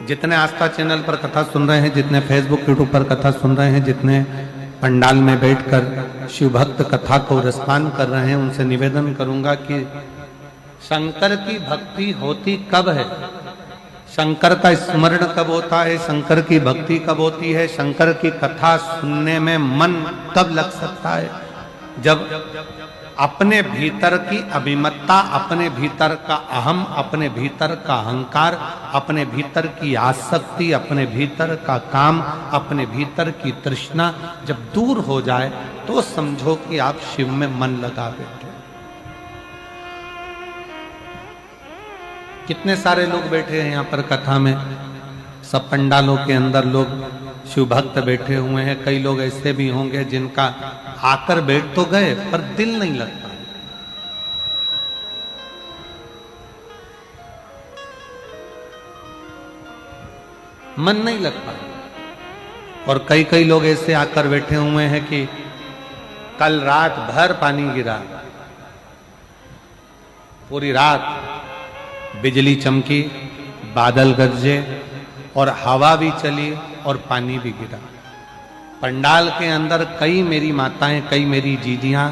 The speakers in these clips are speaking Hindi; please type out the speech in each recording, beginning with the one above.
जितने आस्था चैनल पर कथा सुन रहे हैं, जितने फेसबुक यूट्यूब पर कथा सुन रहे हैं, जितने पंडाल में बैठकर शिव भक्त कथा को रसपान कर रहे हैं, उनसे निवेदन करूंगा कि शंकर की भक्ति होती कब है, शंकर का स्मरण कब होता है, शंकर की भक्ति कब होती है, शंकर की कथा सुनने में मन कब लग सकता है, जब अपने भीतर की अभिमत्ता, अपने भीतर का अहम, अपने भीतर का अहंकार, अपने भीतर की आसक्ति, अपने भीतर का काम, अपने भीतर की तृष्णा जब दूर हो जाए तो समझो कि आप शिव में मन लगा बैठे। कितने सारे लोग बैठे हैं यहाँ पर कथा में, सब पंडालों के अंदर लोग शिव भक्त बैठे हुए हैं। कई लोग ऐसे भी होंगे जिनका आकर बैठ तो गए पर दिल नहीं लगता, मन नहीं लगता। और कई कई लोग ऐसे आकर बैठे हुए हैं कि कल रात भर पानी गिरा, पूरी रात बिजली चमकी, बादल गरजे और हवा भी चली और पानी भी गिरा। पंडाल के अंदर कई मेरी माताएं, कई मेरी जीजियां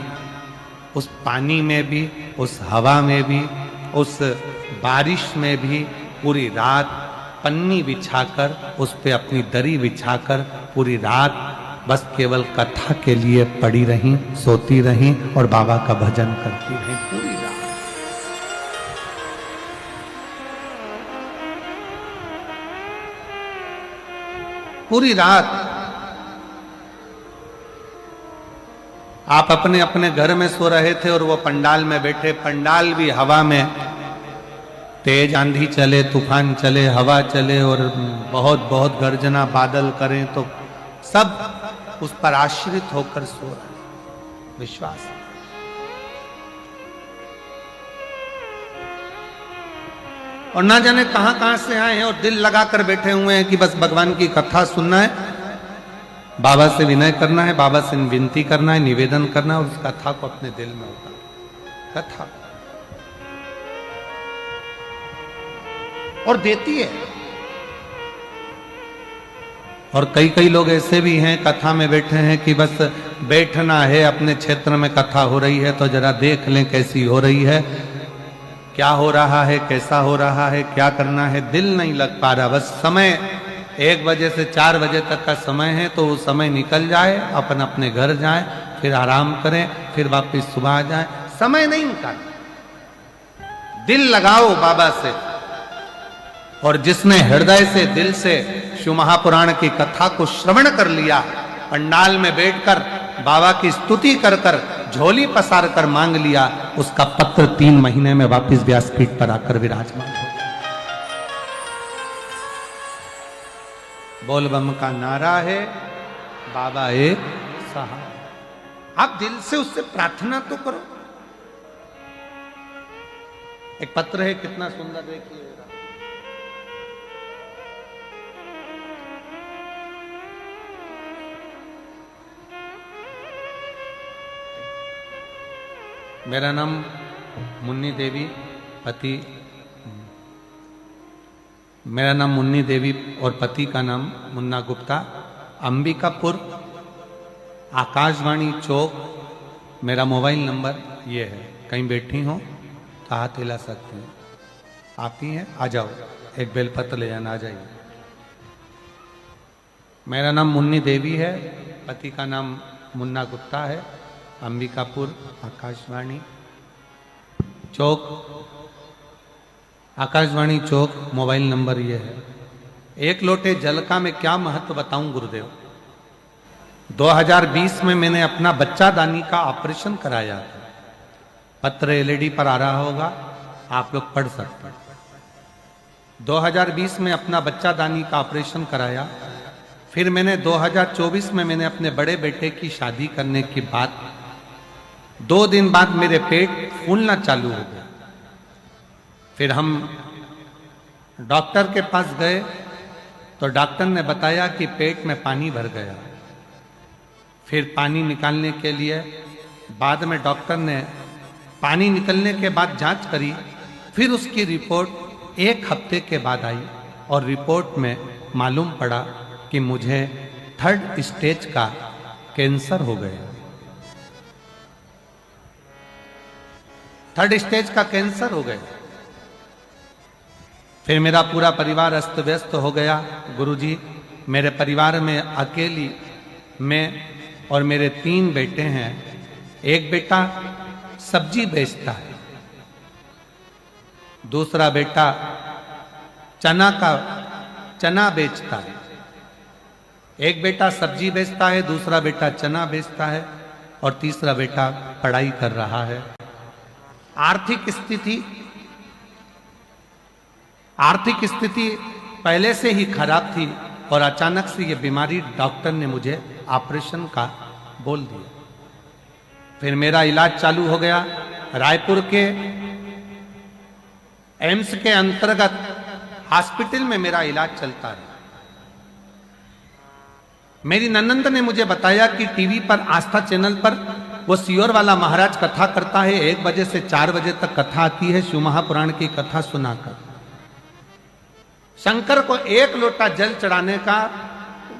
उस पानी में भी, उस हवा में भी, उस बारिश में भी पूरी रात पन्नी बिछाकर, उस पे अपनी दरी बिछाकर पूरी रात बस केवल कथा के लिए पड़ी रहीं, सोती रहीं और बाबा का भजन करती रहीं पूरी रात। पूरी रात आप अपने अपने घर में सो रहे थे और वो पंडाल में बैठे। पंडाल भी हवा में, तेज आंधी चले, तूफान चले, हवा चले और बहुत बहुत गर्जना बादल करें तो सब उस पर आश्रित होकर सो रहे। विश्वास और ना जाने कहां कहां से आए हैं और दिल लगाकर बैठे हुए हैं कि बस भगवान की कथा सुनना है, बाबा से विनय करना है, बाबा से विनती करना है, निवेदन करना है और उस कथा को अपने दिल में उतार। कथा और देती है। और कई कई लोग ऐसे भी हैं कथा में बैठे हैं कि बस बैठना है, अपने क्षेत्र में कथा हो रही है तो जरा देख लें कैसी हो रही है, क्या हो रहा है, कैसा हो रहा है, क्या करना है, दिल नहीं लग पा रहा। बस समय 1 बजे से 4 बजे तक का समय है तो वो समय निकल जाए, अपन अपने घर जाए, फिर आराम करें, फिर वापस सुबह आ जाए। समय नहीं निकाल, दिल लगाओ बाबा से। और जिसने हृदय से, दिल से शिव महापुराण की कथा को श्रवण कर लिया, पंडाल में बैठकर बाबा की स्तुति कर कर, झोली पसार कर मांग लिया, उसका पत्र 3 महीने में वापस व्यासपीठ पर आकर विराजमान हो गया। बोल बम का नारा है, बाबा एक सहारा। आप दिल से उससे प्रार्थना तो करो। एक पत्र है, कितना सुंदर, देखिए। मेरा नाम मुन्नी देवी, पति, मेरा नाम मुन्नी देवी और पति का नाम मुन्ना गुप्ता, अंबिकापुर, आकाशवाणी चौक। मेरा मोबाइल नंबर ये है, कहीं बैठी हो तो हाथ हिला सकते हैं। आप ही हैं, आ जाओ, एक बेलपत्र ले जाना, आ जाइए। मेरा नाम मुन्नी देवी है, पति का नाम मुन्ना गुप्ता है, अंबिकापुर, आकाशवाणी चौक, आकाशवाणी चौक। मोबाइल नंबर ये है। 1 लोटे जल का मैं क्या महत्व बताऊं गुरुदेव। 2020 में मैंने अपना बच्चा दानी का ऑपरेशन कराया था। पत्र एलईडी पर आ रहा होगा, आप लोग पढ़ सकते हैं। 2020 में अपना बच्चा दानी का ऑपरेशन कराया। फिर मैंने 2024 में मैंने अपने बड़े बेटे की शादी करने के बाद 2 दिन बाद मेरे पेट फूलना चालू हो गया। फिर हम डॉक्टर के पास गए तो डॉक्टर ने बताया कि पेट में पानी भर गया। फिर पानी निकालने के लिए बाद में डॉक्टर ने पानी निकलने के बाद जांच करी। फिर उसकी रिपोर्ट 1 हफ्ते के बाद आई और रिपोर्ट में मालूम पड़ा कि मुझे 3rd स्टेज का कैंसर हो गया। 3rd स्टेज का कैंसर हो गया। फिर मेरा पूरा परिवार अस्त व्यस्त हो गया। गुरुजी, मेरे परिवार में अकेली मैं और मेरे 3 बेटे हैं। एक बेटा सब्जी बेचता है, दूसरा बेटा चना बेचता है। एक बेटा सब्जी बेचता है, दूसरा बेटा चना बेचता है और तीसरा बेटा पढ़ाई कर रहा है। आर्थिक स्थिति पहले से ही खराब थी और अचानक से ये बीमारी डॉक्टर ने मुझे ऑपरेशन का बोल दिया। फिर मेरा इलाज चालू हो गया। रायपुर के एम्स के अंतर्गत हॉस्पिटल में मेरा इलाज चलता रहा। मेरी ननंद ने मुझे बताया कि टीवी पर आस्था चैनल पर वो सियोर वाला महाराज कथा करता है, 1 बजे से 4 बजे तक कथा आती है, शिव महापुराण की कथा सुनाकर। शंकर को 1 लोटा जल चढ़ाने का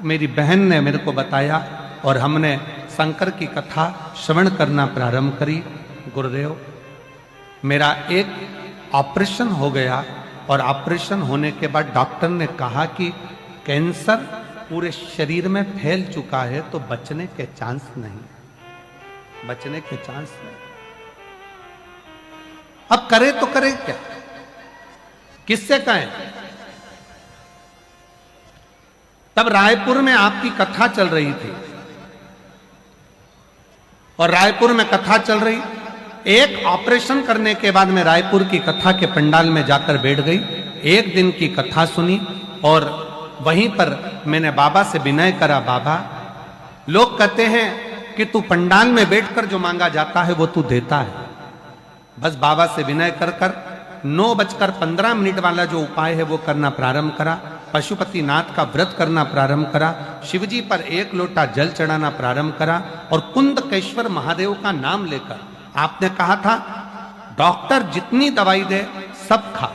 मेरी बहन ने मेरे को बताया और हमने शंकर की कथा श्रवण करना प्रारंभ करी। गुरुदेव, मेरा एक ऑपरेशन हो गया और ऑपरेशन होने के बाद डॉक्टर ने कहा कि कैंसर पूरे शरीर में फैल चुका है, तो बचने के चांस नहीं। अब करे तो करे क्या, किससे कहें? तब रायपुर में आपकी कथा चल रही थी और रायपुर में कथा चल रही, एक ऑपरेशन करने के बाद मैं रायपुर की कथा के पंडाल में जाकर बैठ गई। 1 दिन की कथा सुनी और वहीं पर मैंने बाबा से विनय करा। बाबा, लोग कहते हैं कि तू पंडाल में बैठकर जो मांगा जाता है वो तू देता है। बस बाबा से विनय कर 9:15 वाला जो उपाय है वो करना प्रारंभ करा। पशुपतिनाथ का व्रत करना प्रारंभ करा, शिवजी पर 1 लोटा जल चढ़ाना प्रारंभ करा और कुंदकेश्वर महादेव का नाम लेकर, आपने कहा था डॉक्टर जितनी दवाई दे सब खा।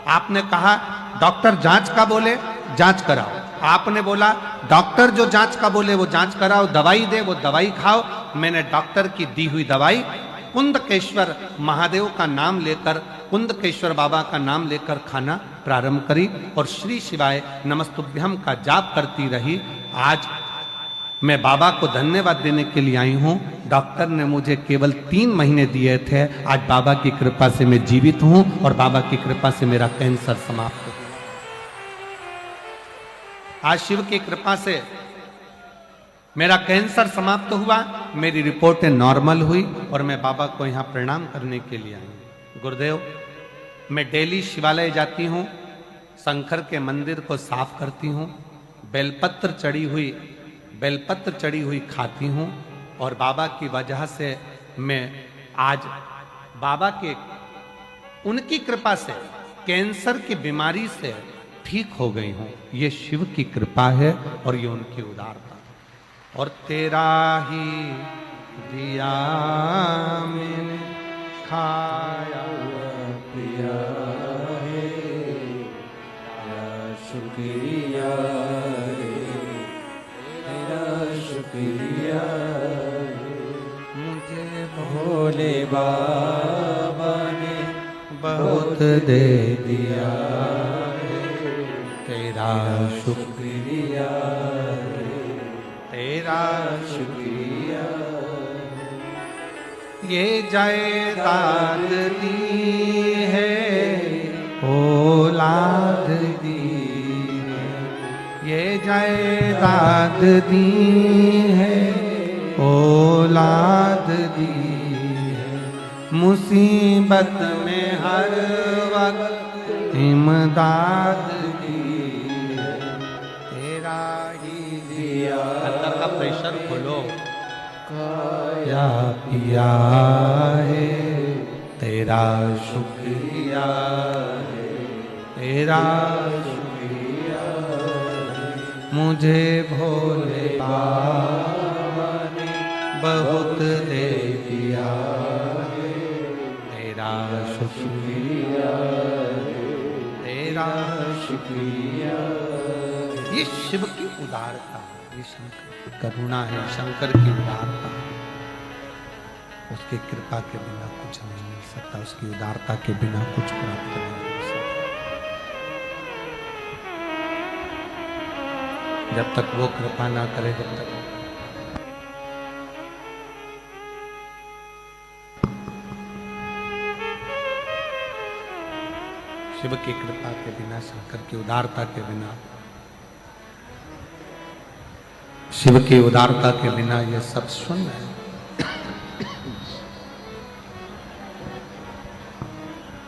आपने कहा डॉक्टर जांच का बोले जांच कराओ। आपने बोला डॉक्टर जो जांच का बोले वो जांच कराओ, दवाई दे वो दवाई खाओ। मैंने डॉक्टर की दी हुई दवाई कुंदकेश्वर महादेव का नाम लेकर, कुंदकेश्वर बाबा का नाम लेकर खाना प्रारंभ करी और श्री शिवाय नमस्तुभ्यम का जाप करती रही। आज मैं बाबा को धन्यवाद देने के लिए आई हूं। डॉक्टर ने मुझे केवल 3 महीने दिए थे। आज बाबा की कृपा से मैं जीवित हूं और बाबा की कृपा से मेरा कैंसर समाप्त हुआ। आज शिव की कृपा से मेरा कैंसर समाप्त हुआ, मेरी रिपोर्टें नॉर्मल हुई और मैं बाबा को यहाँ प्रणाम करने के लिए आई। गुरुदेव, मैं डेली शिवालय जाती हूँ, शंकर के मंदिर को साफ करती हूँ, बेलपत्र चढ़ी हुई खाती हूँ और बाबा की वजह से मैं आज बाबा के उनकी कृपा से कैंसर की बीमारी से ठीक हो गई हूँ। ये शिव की कृपा है और ये उनकी उदारता। और तेरा ही दिया मैंने खाया पिया है, शुक्रिया तेरा शुक्रिया। मुझे भोले बाबा ने बहुत दे दिया, तेरा शुक्रिया तेरा शुक्रिया। ये जायदाद दी है औलाद दी है, ये जायदाद दी है औलाद दी है। मुसीबत में हर वक्त इमदाद दी है, तेरा ही दिया। अंदर का प्रेशर खोलो। खाया पिया है, तेरा शुक्रिया है, तेरा शुक्रिया। मुझे भोले बाबा ने बहुत दे दिया, तेरा शुक्रिया तेरा ये शिव की उदारता है, ये शंकर की करुणा है, शंकर की उदारता है। उसकी कृपा के बिना कुछ नहीं मिल सकता, उसकी उदारता के बिना कुछ प्राप्त नहीं हो सकता। जब तक वो कृपा ना करे, जब तक शिव की कृपा के बिना, शंकर की उदारता के बिना, शिव की उदारता के बिना ये सब शून्य है।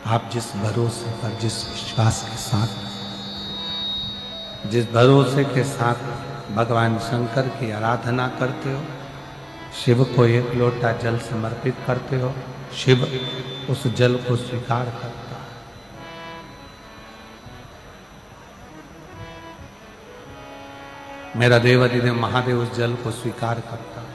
आप जिस भरोसे पर, जिस विश्वास के साथ, जिस भरोसे के साथ भगवान शंकर की आराधना करते हो, शिव को एक लोटा जल समर्पित करते हो, शिव उस जल को स्वीकार करता है। मेरा देवाधिदेव महादेव उस जल को स्वीकार करता है।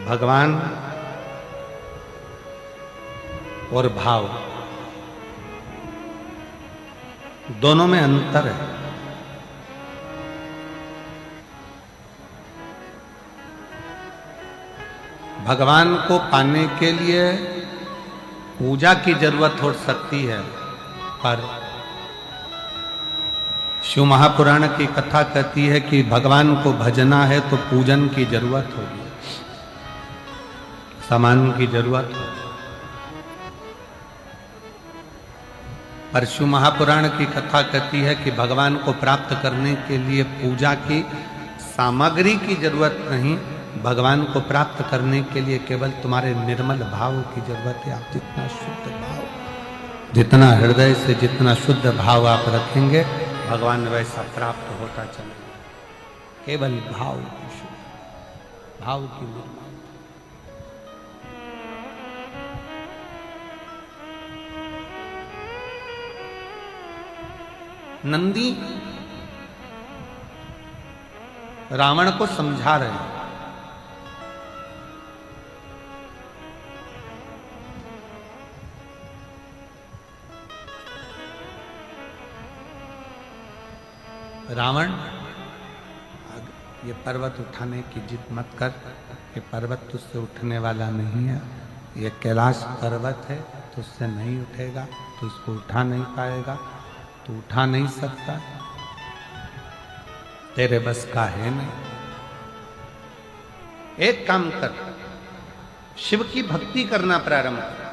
भगवान और भाव दोनों में अंतर है। भगवान को पाने के लिए पूजा की जरूरत हो सकती है, पर शिव महापुराण की कथा कहती है कि भगवान को भजना है तो पूजन की जरूरत होगी, सामान की जरूरत होगी। पर शिव महापुराण की कथा कहती है कि भगवान को प्राप्त करने के लिए पूजा की सामग्री की जरूरत नहीं, भगवान को प्राप्त करने के लिए केवल तुम्हारे निर्मल भाव की जरूरत है। आप जितना शुद्ध भाव, जितना हृदय से जितना शुद्ध भाव आप रखेंगे, भगवान वैसा प्राप्त होता चलेगा। केवल भाव की शुद्ध, भाव की निर्मल। नंदी रावण को समझा रहे हैं, रावण ये पर्वत उठाने की जिद मत कर, ये पर्वत तुझसे उठने वाला नहीं है, ये कैलाश पर्वत है, तुझसे नहीं उठेगा, तो इसको उठा नहीं पाएगा, तू उठा नहीं सकता, तेरे बस का है नहीं। एक काम कर, शिव की भक्ति करना प्रारंभ कर।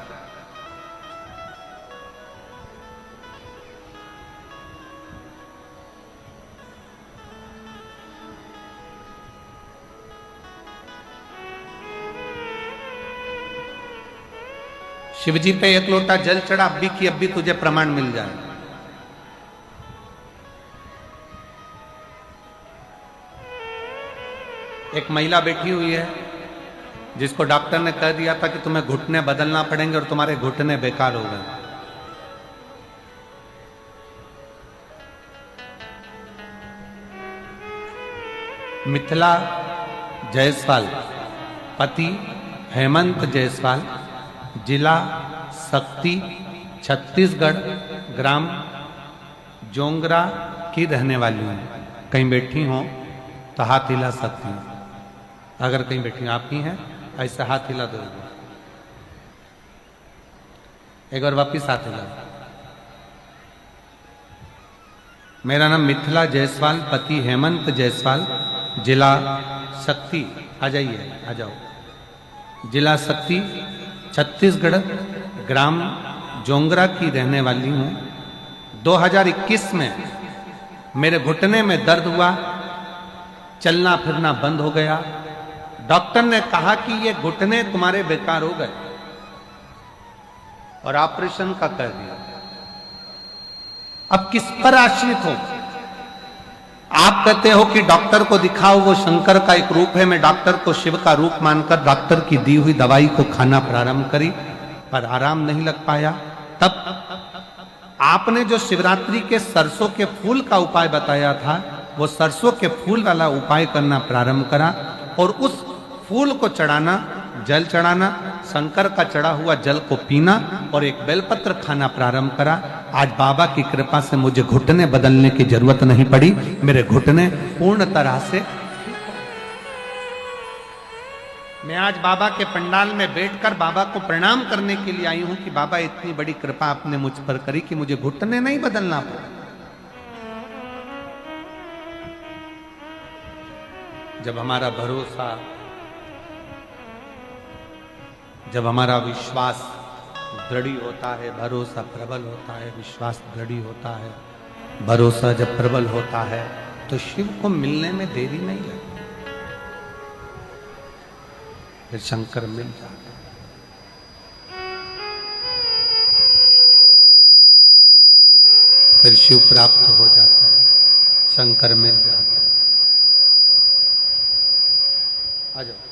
शिव जी पे एक लोटा जल चढ़ा, अभी की अभी तुझे प्रमाण मिल जाए। एक महिला बैठी हुई है जिसको डॉक्टर ने कह दिया था कि तुम्हें घुटने बदलना पड़ेंगे और तुम्हारे घुटने बेकार हो गए। मिथिला जायसवाल, पति हेमंत जायसवाल, जिला शक्ति, छत्तीसगढ़, ग्राम जोंगरा की रहने वाली हूँ। कहीं बैठी हो तो हाथ हिला सकती हूँ, अगर कहीं बैठी आप ही हैं ऐसे हाथ हिला दो, एक बार वापिस हाथ हिला। मेरा नाम मिथिला जायसवाल, पति हेमंत जायसवाल, जिला शक्ति, आ जाइए, आ जाओ, जिला शक्ति, छत्तीसगढ़, ग्राम जोंगरा की रहने वाली हूँ। 2021 में मेरे घुटने में दर्द हुआ, चलना फिरना बंद हो गया। डॉक्टर ने कहा कि ये घुटने तुम्हारे बेकार हो गए और ऑपरेशन का कर दिया। अब किस पर आश्रित हो? आप कहते हो कि डॉक्टर को दिखाओ, वो शंकर का एक रूप है। मैं डॉक्टर को शिव का रूप मानकर डॉक्टर की दी हुई दवाई को खाना प्रारंभ करी, पर आराम नहीं लग पाया। तब आपने जो शिवरात्रि के सरसों के फूल का उपाय बताया था, वो सरसों के फूल वाला उपाय करना प्रारंभ करा और उस फूल को चढ़ाना जल चढ़ाना, शंकर का चढ़ा हुआ जल को पीना और एक बेलपत्र खाना प्रारंभ करा। आज बाबा की कृपा से मुझे घुटने बदलने की जरूरत नहीं पड़ी। मेरे घुटने पूर्ण तरह से, मैं आज बाबा के पंडाल में बैठकर बाबा को प्रणाम करने के लिए आई हूं कि बाबा इतनी बड़ी कृपा आपने मुझ पर करी कि मुझे घुटने नहीं बदलना पड़ा। जब हमारा भरोसा, जब हमारा विश्वास दृढ़ होता है, भरोसा प्रबल होता है, विश्वास दृढ़ होता है, भरोसा जब प्रबल होता है तो शिव को मिलने में देरी नहीं लगती, फिर शंकर मिल जाता है। फिर शिव प्राप्त हो जाता है, शंकर मिल जाता है। आ जाओ।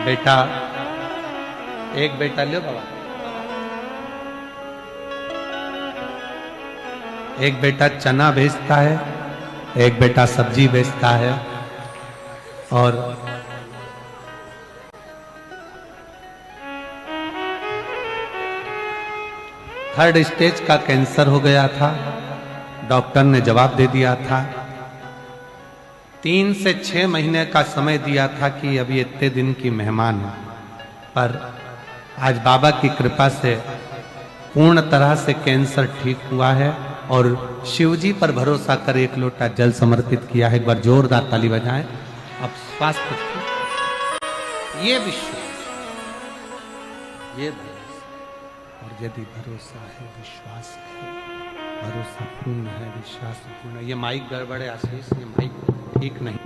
बेटा, एक बेटा लो बाबा, एक बेटा चना बेचता है, एक बेटा सब्जी बेचता है, और थर्ड स्टेज का कैंसर हो गया था। डॉक्टर ने जवाब दे दिया था, 3 से 6 महीने का समय दिया था कि अभी इतने दिन की मेहमान है, पर आज बाबा की कृपा से पूर्ण तरह से कैंसर ठीक हुआ है और शिवजी पर भरोसा कर 1 लोटा जल समर्पित किया है। एक बार जोरदार ताली बजाएं। अब स्वास्थ्य, ये विश्वास, ये भरोसा, और यदि भरोसा है, विश्वास है, भरोसा पूर्ण है, विश्वास पूर्ण है। ये माइक गड़बड़ है आशीष, ये माइक ठीक नहीं।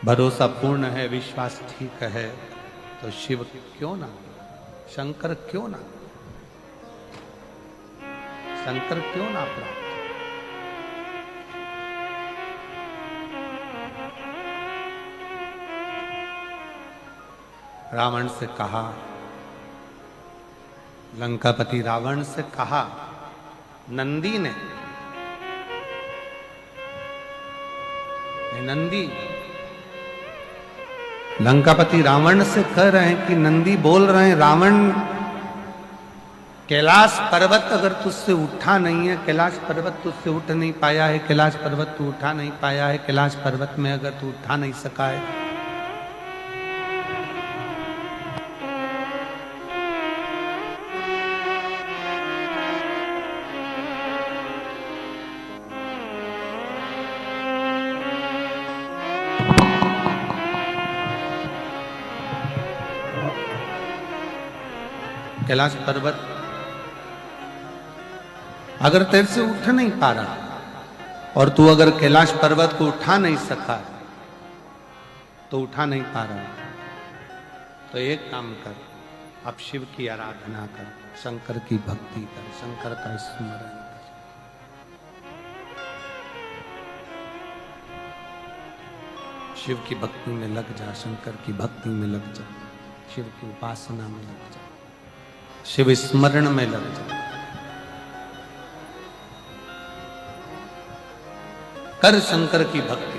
भरोसा पूर्ण है, विश्वास ठीक है, तो शिव क्यों ना, शंकर क्यों ना, शंकर क्यों ना प्राप्त। रावण से कहा, लंकापति रावण से कहा, नंदी ने, नंदी, लंकापति रावण से कह रहे हैं कि नंदी बोल रहे हैं, रावण कैलाश पर्वत अगर तुझसे उठा नहीं है, कैलाश पर्वत तुझसे उठ नहीं पाया है, कैलाश पर्वत तू उठा नहीं पाया है, कैलाश पर्वत में अगर तू उठा नहीं सका है, कैलाश पर्वत अगर तेरे से उठ नहीं पा रहा और तू अगर कैलाश पर्वत को उठा नहीं सका, तो उठा नहीं पा रहा, तो एक काम कर, अब शिव की आराधना कर, शंकर की भक्ति कर, शंकर का स्मरण कर। शिव की भक्ति में लग जा, शंकर की भक्ति में लग जा, शिव की उपासना में लग जा, शिव स्मरण में लग जा, कर शंकर की भक्ति।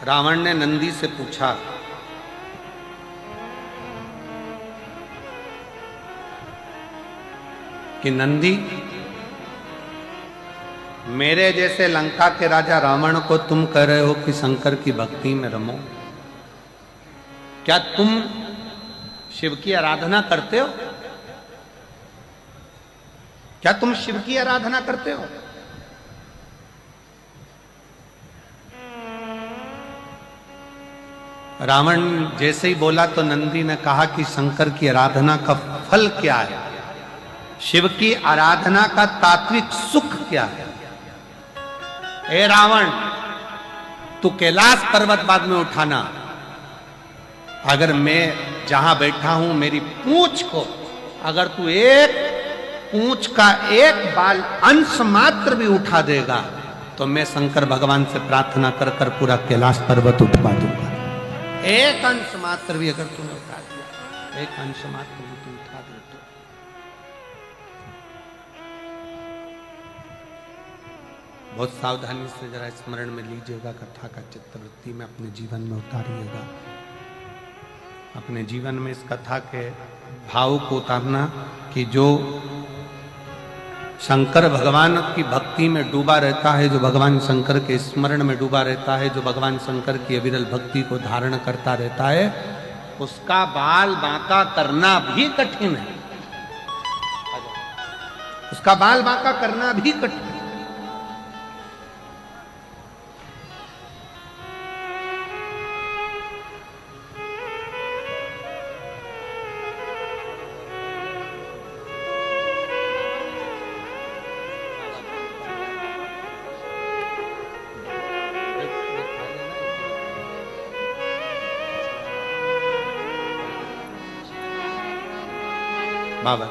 रावण ने नंदी से पूछा कि नंदी, मेरे जैसे लंका के राजा रावण को तुम कह रहे हो कि शंकर की भक्ति में रमो, क्या तुम शिव की आराधना करते हो? क्या तुम शिव की आराधना करते हो? रावण जैसे ही बोला तो नंदी ने कहा कि शंकर की आराधना का फल क्या है, शिव की आराधना का तात्विक सुख क्या है? ए रावण, तू कैलाश पर्वत बाद में उठाना, अगर मैं जहां बैठा हूं मेरी पूंछ को अगर तू एक पूंछ का एक बाल अंश मात्र भी उठा देगा तो मैं शंकर भगवान से प्रार्थना कर कर पूरा कैलाश पर्वत उठवा दूंगा। एक अंश मात्र भी अगर तूने उठा दिया, एक अंश मात्र भी तू उठा दे तो बहुत सावधानी से जरा स्मरण में लीजिएगा, कथा का चित्तवृत्ति में अपने जीवन में उतारिएगा। अपने जीवन में इस कथा के भाव को उतारना कि जो शंकर भगवान की भक्ति में डूबा रहता है, जो भगवान शंकर के स्मरण में डूबा रहता है, जो भगवान शंकर की अविरल भक्ति को धारण करता रहता है, उसका बाल बांका करना भी कठिन है। उसका बाल बांका करना भी कठिन है। बाबा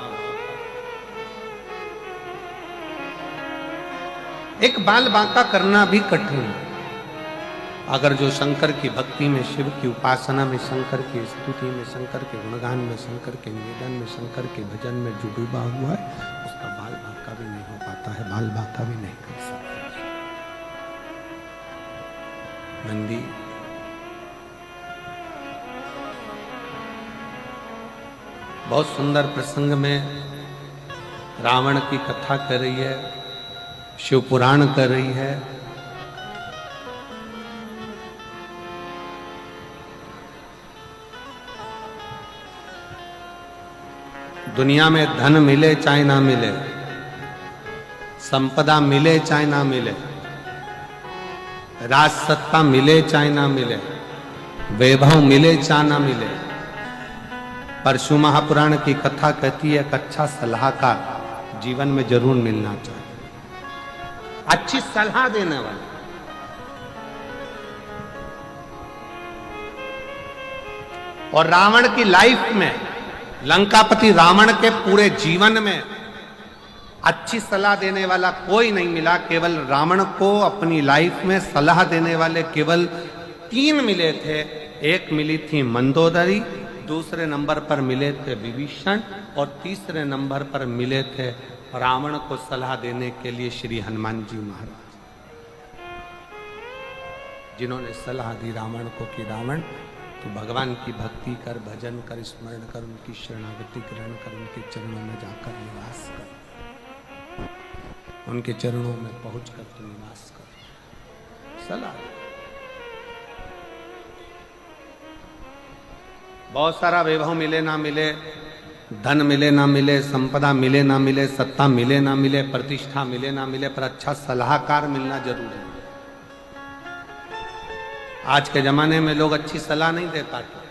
एक बाल बांका करना भी कठिन है। अगर जो शंकर की भक्ति में, शिव की उपासना में, शंकर की स्तुति में, शंकर के गुणगान में, शंकर के निवेदन में, शंकर के भजन में जो डूबा हुआ है, उसका बाल बांका भी नहीं हो पाता है, बाल बांका भी नहीं कर सकता। नंदी बहुत सुंदर प्रसंग में रावण की कथा कर रही है, शिव पुराण कर रही है। दुनिया में धन मिले चाहे ना मिले, संपदा मिले चाहे ना मिले, राज सत्ता मिले चाहे ना मिले, वैभव मिले चाहे ना मिले, परशु महापुराण की कथा कहती है एक अच्छा सलाहकार जीवन में जरूर मिलना चाहिए, अच्छी सलाह देने वाला। और रावण की लाइफ में, लंकापति रावण के पूरे जीवन में अच्छी सलाह देने वाला कोई नहीं मिला। केवल रावण को अपनी लाइफ में सलाह देने वाले केवल 3 मिले थे। एक मिली थी मंदोदरी, दूसरे नंबर पर मिले थे विभीषण, और तीसरे नंबर पर मिले थे रावण को सलाह देने के लिए श्री हनुमान जी महाराज, जिन्होंने सलाह दी रावण को कि रावण तू भगवान की भक्ति कर, भजन कर, स्मरण कर, उनकी शरणागति ग्रहण कर, उनके चरणों में जाकर निवास कर, उनके चरणों में पहुंचकर तू निवास कर। सलाह बहुत सारा वैभव मिले ना मिले, धन मिले ना मिले, संपदा मिले ना मिले, सत्ता मिले ना मिले, प्रतिष्ठा मिले ना मिले, पर अच्छा सलाहकार मिलना जरूरी है। आज के जमाने में लोग अच्छी सलाह नहीं दे पाते।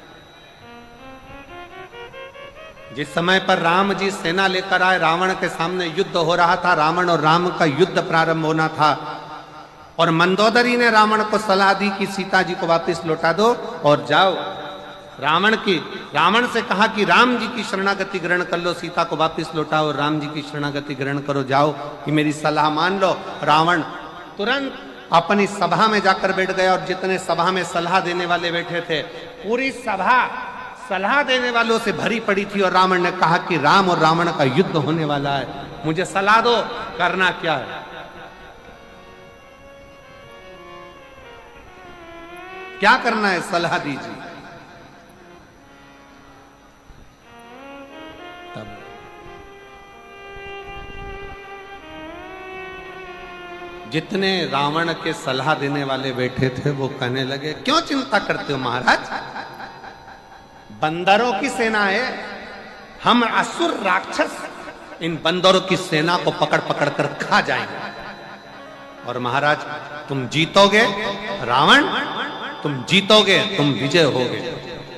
जिस समय पर राम जी सेना लेकर आए, रावण के सामने युद्ध हो रहा था, रावण और राम का युद्ध प्रारंभ होना था, और मंदोदरी ने रावण को सलाह दी कि सीता जी को वापस लौटा दो और जाओ। रावण से कहा कि राम जी की शरणागति ग्रहण कर लो, सीता को वापस लौटाओ, राम जी की शरणागति ग्रहण करो, जाओ, कि मेरी सलाह मान लो। रावण तुरंत अपनी सभा में जाकर बैठ गया, और जितने सभा में सलाह देने वाले बैठे थे, पूरी सभा सलाह देने वालों से भरी पड़ी थी। और रावण ने कहा कि राम और रावण का युद्ध होने वाला है, मुझे सलाह दो, करना क्या है। क्या करना है, सलाह दीजिए। तब जितने रावण के सलाह देने वाले बैठे थे वो कहने लगे, क्यों चिंता करते हो महाराज, बंदरों की सेना है, हम असुर राक्षस इन बंदरों की सेना को पकड़ पकड़ कर खा जाएंगे। और महाराज तुम जीतोगे रावण, तुम जीतोगे, तुम विजय होगे।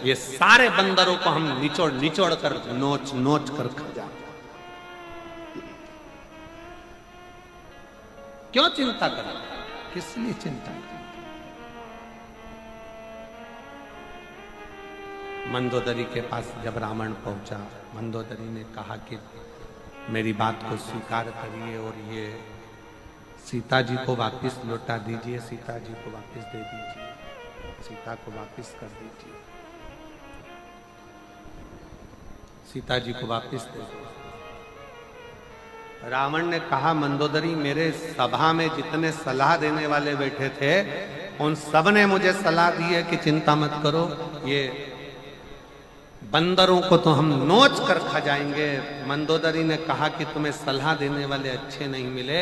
ये सारे बंदरों को हम निचोड़ निचोड़ कर नोच नोच कर खा जाएंगे। क्यों चिंता करें, किस लिए चिंता करें? मंदोदरी के पास जब रावण पहुंचा, मंदोदरी ने कहा कि मेरी बात को स्वीकार करिए और ये सीता जी को वापस लौटा दीजिए, सीता जी को वापस दे दीजिए, सीता को वापस कर दीजिए, सीता जी को वापस दे दीजिए। रावण ने कहा मंदोदरी, मेरे सभा में जितने सलाह देने वाले बैठे थे उन सब ने मुझे सलाह दी है कि चिंता मत करो, ये बंदरों को तो हम नोच कर खा जाएंगे। मंदोदरी ने कहा कि तुम्हें सलाह देने वाले अच्छे नहीं मिले,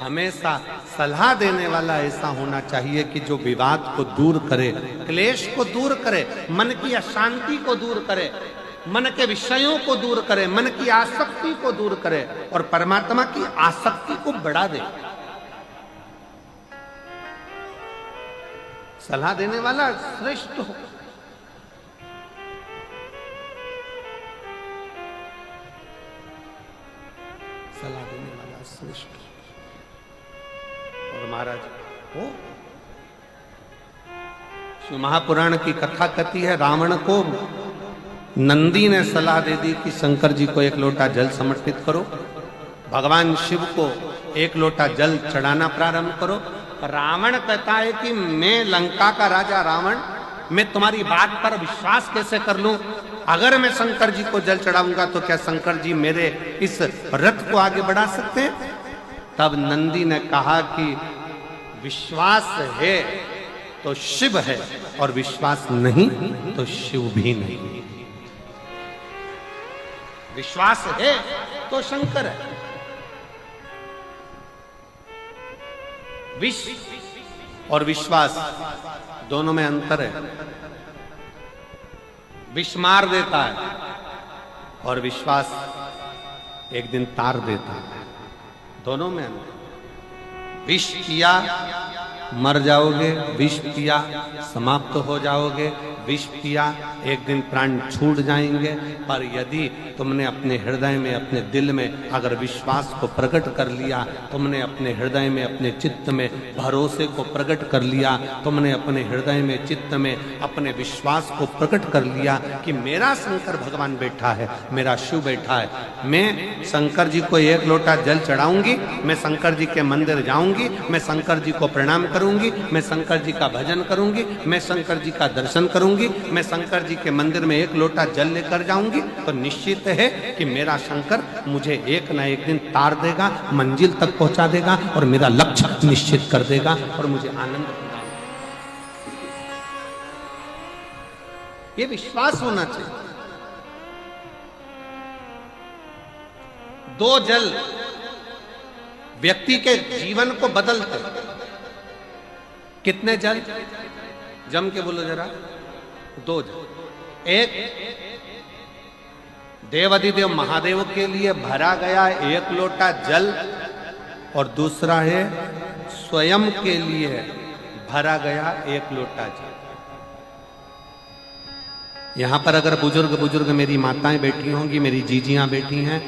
हमेशा सलाह देने वाला ऐसा होना चाहिए कि जो विवाद को दूर करे, क्लेश को दूर करे, मन की अशांति को दूर करे, मन के विषयों को दूर करे, मन की आसक्ति को दूर करे और परमात्मा की आसक्ति को बढ़ा दे। सलाह देने वाला श्रेष्ठ हो। सलाह देने वाला श्रेष्ठ। और महाराज हो शिव महापुराण की कथा कहती है, रावण को नंदी ने सलाह दे दी कि शंकर जी को एक लोटा जल समर्पित करो, भगवान शिव को एक लोटा जल चढ़ाना प्रारंभ करो। रावण कहता है कि मैं लंका का राजा रावण, मैं तुम्हारी बात पर विश्वास कैसे कर लूं? अगर मैं शंकर जी को जल चढ़ाऊंगा तो क्या शंकर जी मेरे इस रथ को आगे बढ़ा सकते हैं? तब नंदी ने कहा कि विश्वास है तो शिव है और विश्वास नहीं तो शिव भी नहीं। विश्वास है तो शंकर है। विष और विश्वास दोनों में अंतर है। विष मार देता है और विश्वास एक दिन तार देता है। दोनों में अंतर। विष पिया मर जाओगे, विष पिया समाप्त हो जाओगे, विष पिया एक दिन प्राण छूट जाएंगे। पर यदि तुमने अपने हृदय में, अपने दिल में अगर विश्वास को प्रकट कर लिया, तुमने अपने हृदय में, अपने चित्त में भरोसे को प्रकट कर लिया, तुमने अपने हृदय में, चित्त में अपने विश्वास को प्रकट कर लिया कि मेरा शंकर भगवान बैठा है, मेरा शिव बैठा है, मैं शंकर जी को एक लोटा जल चढ़ाऊंगी, मैं शंकर जी के मंदिर जाऊंगी, मैं शंकर जी को प्रणाम करूंगी, मैं शंकर जी का भजन करूंगी, मैं शंकर जी का दर्शन करूंगी, मैं शंकर जी के मंदिर में एक लोटा जल लेकर जाऊंगी, तो निश्चित है कि मेरा शंकर मुझे एक ना एक दिन तार देगा, मंजिल तक पहुंचा देगा और मेरा लक्ष्य निश्चित कर देगा और मुझे आनंद देगा। ये विश्वास होना चाहिए। दो जल व्यक्ति के जीवन को बदलते। कितने जल? जम के बोलो जरा। दो जल। एक देवाधिदेव महादेव के लिए भरा गया एक लोटा जल और दूसरा है स्वयं के लिए भरा गया एक लोटा जल। यहां पर अगर बुजुर्ग मेरी माताएं बैठी होंगी, मेरी जीजियां बैठी हैं,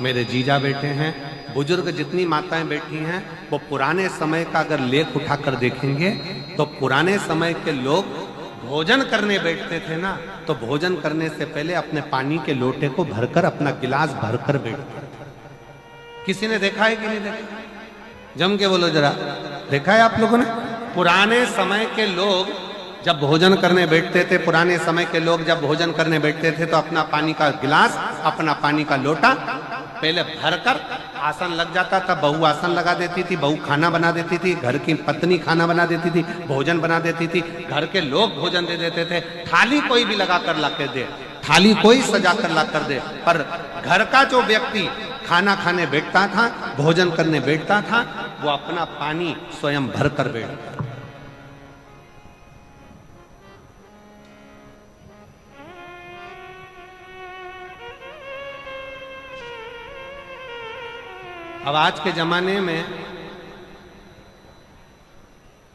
मेरे जीजा बैठे हैं, बुजुर्ग जितनी माताएं बैठी हैं, वो पुराने समय का अगर लेख उठाकर देखेंगे तो पुराने समय के लोग भोजन करने बैठते थे ना, तो भोजन करने से पहले अपने पानी के लोटे को भरकर, अपना गिलास भरकर बैठते थे। किसी ने देखा है कि नहीं देखा? जम के बोलो जरा, देखा है आप लोगों ने? पुराने समय के लोग जब भोजन करने बैठते थे, पुराने समय के लोग जब भोजन करने बैठते थे तो अपना पानी का गिलास, अपना पानी का लोटा पहले भरकर आसन लग जाता था। बहू आसन लगा देती थी, बहू खाना बना देती थी, घर की पत्नी खाना बना देती थी, भोजन बना देती थी, घर के लोग भोजन दे देते थे। थाली कोई भी लगा कर ला के दे, थाली कोई सजा कर ला कर दे, पर घर का जो व्यक्ति खाना खाने बैठता था, भोजन करने बैठता था, वो अपना पानी स्वयं भर कर बैठता। अब आज के जमाने में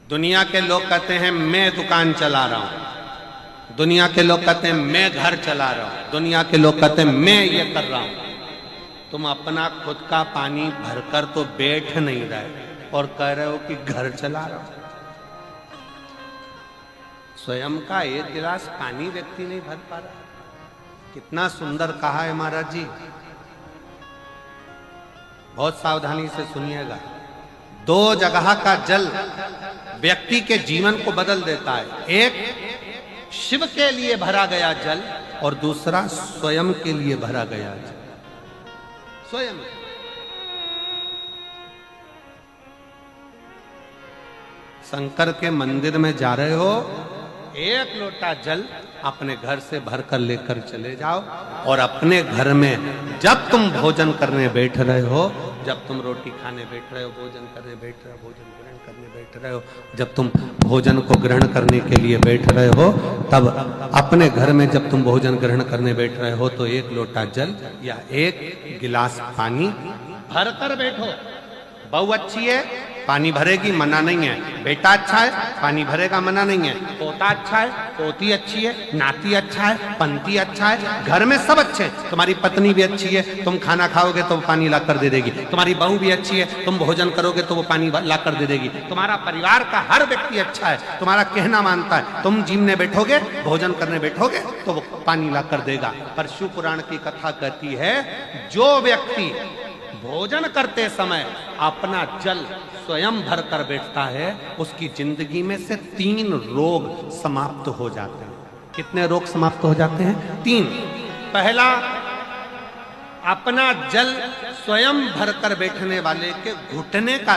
दुनिया के लोग कहते हैं मैं दुकान चला रहा हूं, दुनिया के लोग कहते हैं मैं घर चला रहा हूं, दुनिया के लोग कहते हैं मैं ये कर रहा हूं। तुम अपना खुद का पानी भरकर तो बैठ नहीं रहे और कह रहे हो कि घर चला रहा हूं। स्वयं का एक गिलास पानी व्यक्ति नहीं भर पा रहा। कितना सुंदर कहा है महाराज जी। बहुत सावधानी से सुनिएगा। दो जगह का जल व्यक्ति के जीवन को बदल देता है। एक शिव के लिए भरा गया जल और दूसरा स्वयं के लिए भरा गया जल। स्वयं शंकर के मंदिर में जा रहे हो, एक लोटा जल अपने घर से भरकर लेकर चले जाओ और अपने घर में जब तुम भोजन करने बैठ रहे हो, जब तुम रोटी खाने बैठ रहे हो, भोजन करने बैठ रहे हो, भोजन ग्रहण करने बैठ रहे हो, जब तुम भोजन को ग्रहण करने के लिए बैठ रहे हो, तब अपने घर में जब तुम भोजन ग्रहण करने बैठ रहे हो तो एक लोटा जल या एक गिलास पानी भरकर बैठो। बहू अच्छी है, पानी भरेगी, मना नहीं है। बेटा अच्छा है, पानी भरेगा, मना नहीं है। पोता अच्छा है, पोती अच्छी है, नाती अच्छा है, पंती अच्छा है, घर में सब अच्छे हैं। तुम्हारी पत्नी भी अच्छी है, तुम खाना खाओगे तो वो पानी ला कर दे देगी। तुम्हारी बहू भी अच्छी है, तुम भोजन करोगे तो वो पानी ला कर दे देगी। तुम्हारा परिवार का हर व्यक्ति अच्छा है, तुम्हारा कहना मानता है। तुम जिमने बैठोगे, भोजन करने बैठोगे तो वो पानी ला कर देगा। पर शिव पुराण की कथा कहती है, जो व्यक्ति भोजन करते समय अपना जल स्वयं भर कर बैठता है, उसकी जिंदगी में से 3 रोग समाप्त हो जाते हैं। कितने रोग समाप्त हो जाते हैं? 3। पहला, अपना जल स्वयं भरकर बैठने वाले के घुटने का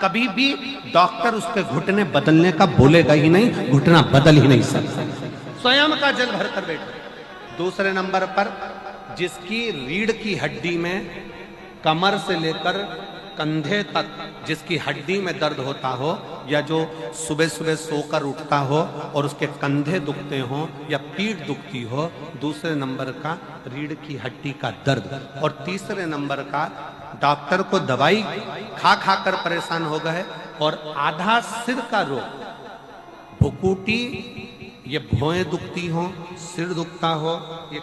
कभी भी डॉक्टर उसके घुटने बदलने का बोलेगा ही नहीं, घुटना बदल ही नहीं सकता। स्वयं का जल भरकर बैठे। दूसरे नंबर पर, जिसकी रीढ़ की हड्डी में कमर से लेकर कंधे तक जिसकी हड्डी में दर्द होता हो, या जो सुबह सुबह सोकर उठता हो और उसके कंधे दुखते हो या पीठ दुखती हो। दूसरे नंबर का रीढ़ की हड्डी का दर्द। और तीसरे नंबर का, डॉक्टर को दवाई खा खा कर परेशान हो गए और आधा सिर का रोग, भुकुटी, ये भौएं दुखती हो, सिर दुखता हो, ये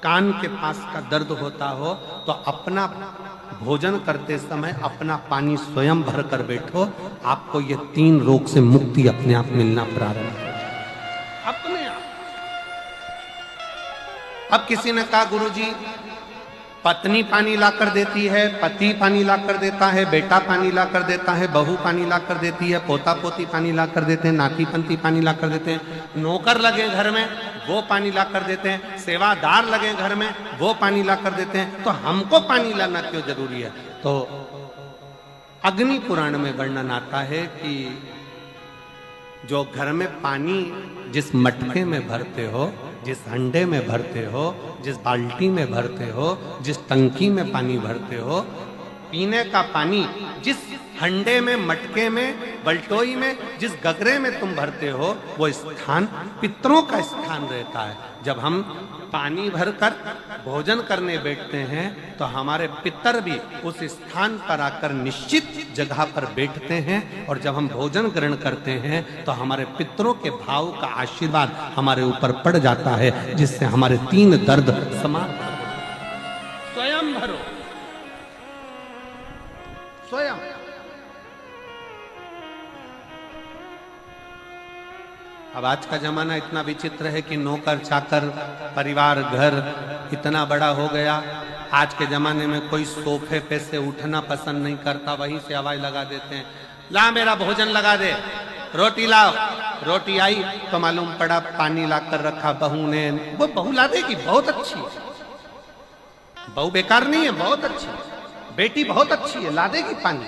कान के पास का दर्द होता हो, तो अपना भोजन करते समय अपना पानी स्वयं भर कर बैठो। आपको ये 3 रोग से मुक्ति अपने आप मिलना प्रारंभ हो अपने आप। अब किसी ने कहा, गुरुजी पत्नी पानी ला कर देती है, पति पानी ला कर देता है, बेटा पानी ला कर देता है, बहू पानी ला कर देती है, पोता पोती पानी ला कर देते हैं, नाती पंती पानी ला कर देते हैं, नौकर लगे घर में वो पानी ला कर देते हैं, सेवादार लगे घर में वो पानी ला कर देते हैं, तो हमको पानी लाना क्यों जरूरी है? तो अग्नि पुराण में वर्णन आता है कि जो घर में पानी जिस मटके में भरते हो, जिस हंडे में भरते हो, जिस बाल्टी में भरते हो, जिस टंकी में पानी भरते हो, पीने का पानी जिस हंडे में, मटके में, बल्टोई में, जिस गगरे में तुम भरते हो, वो स्थान पितरों का स्थान रहता है। जब हम पानी भरकर भोजन करने बैठते हैं तो हमारे पितर भी उस स्थान पर आकर निश्चित जगह पर बैठते हैं, और जब हम भोजन ग्रहण करते हैं तो हमारे पितरों के भाव का आशीर्वाद हमारे ऊपर पड़ जाता है, जिससे हमारे 3 दर्द समाप्त हो। स्वयं भरो, स्वयं। अब आज का जमाना इतना विचित्र है कि नौकर चाकर, परिवार, घर इतना बड़ा हो गया। आज के जमाने में कोई सोफे पे से उठना पसंद नहीं करता, वहीं से आवाज लगा देते हैं, ला मेरा भोजन लगा दे, रोटी लाओ। रोटी आई तो मालूम पड़ा पानी ला कर रखा बहू ने। वो बहू ला देगी, बहुत अच्छी है, बहू बेकार नहीं है, बहुत अच्छी है, बेटी बहुत अच्छी है, ला देगी पानी,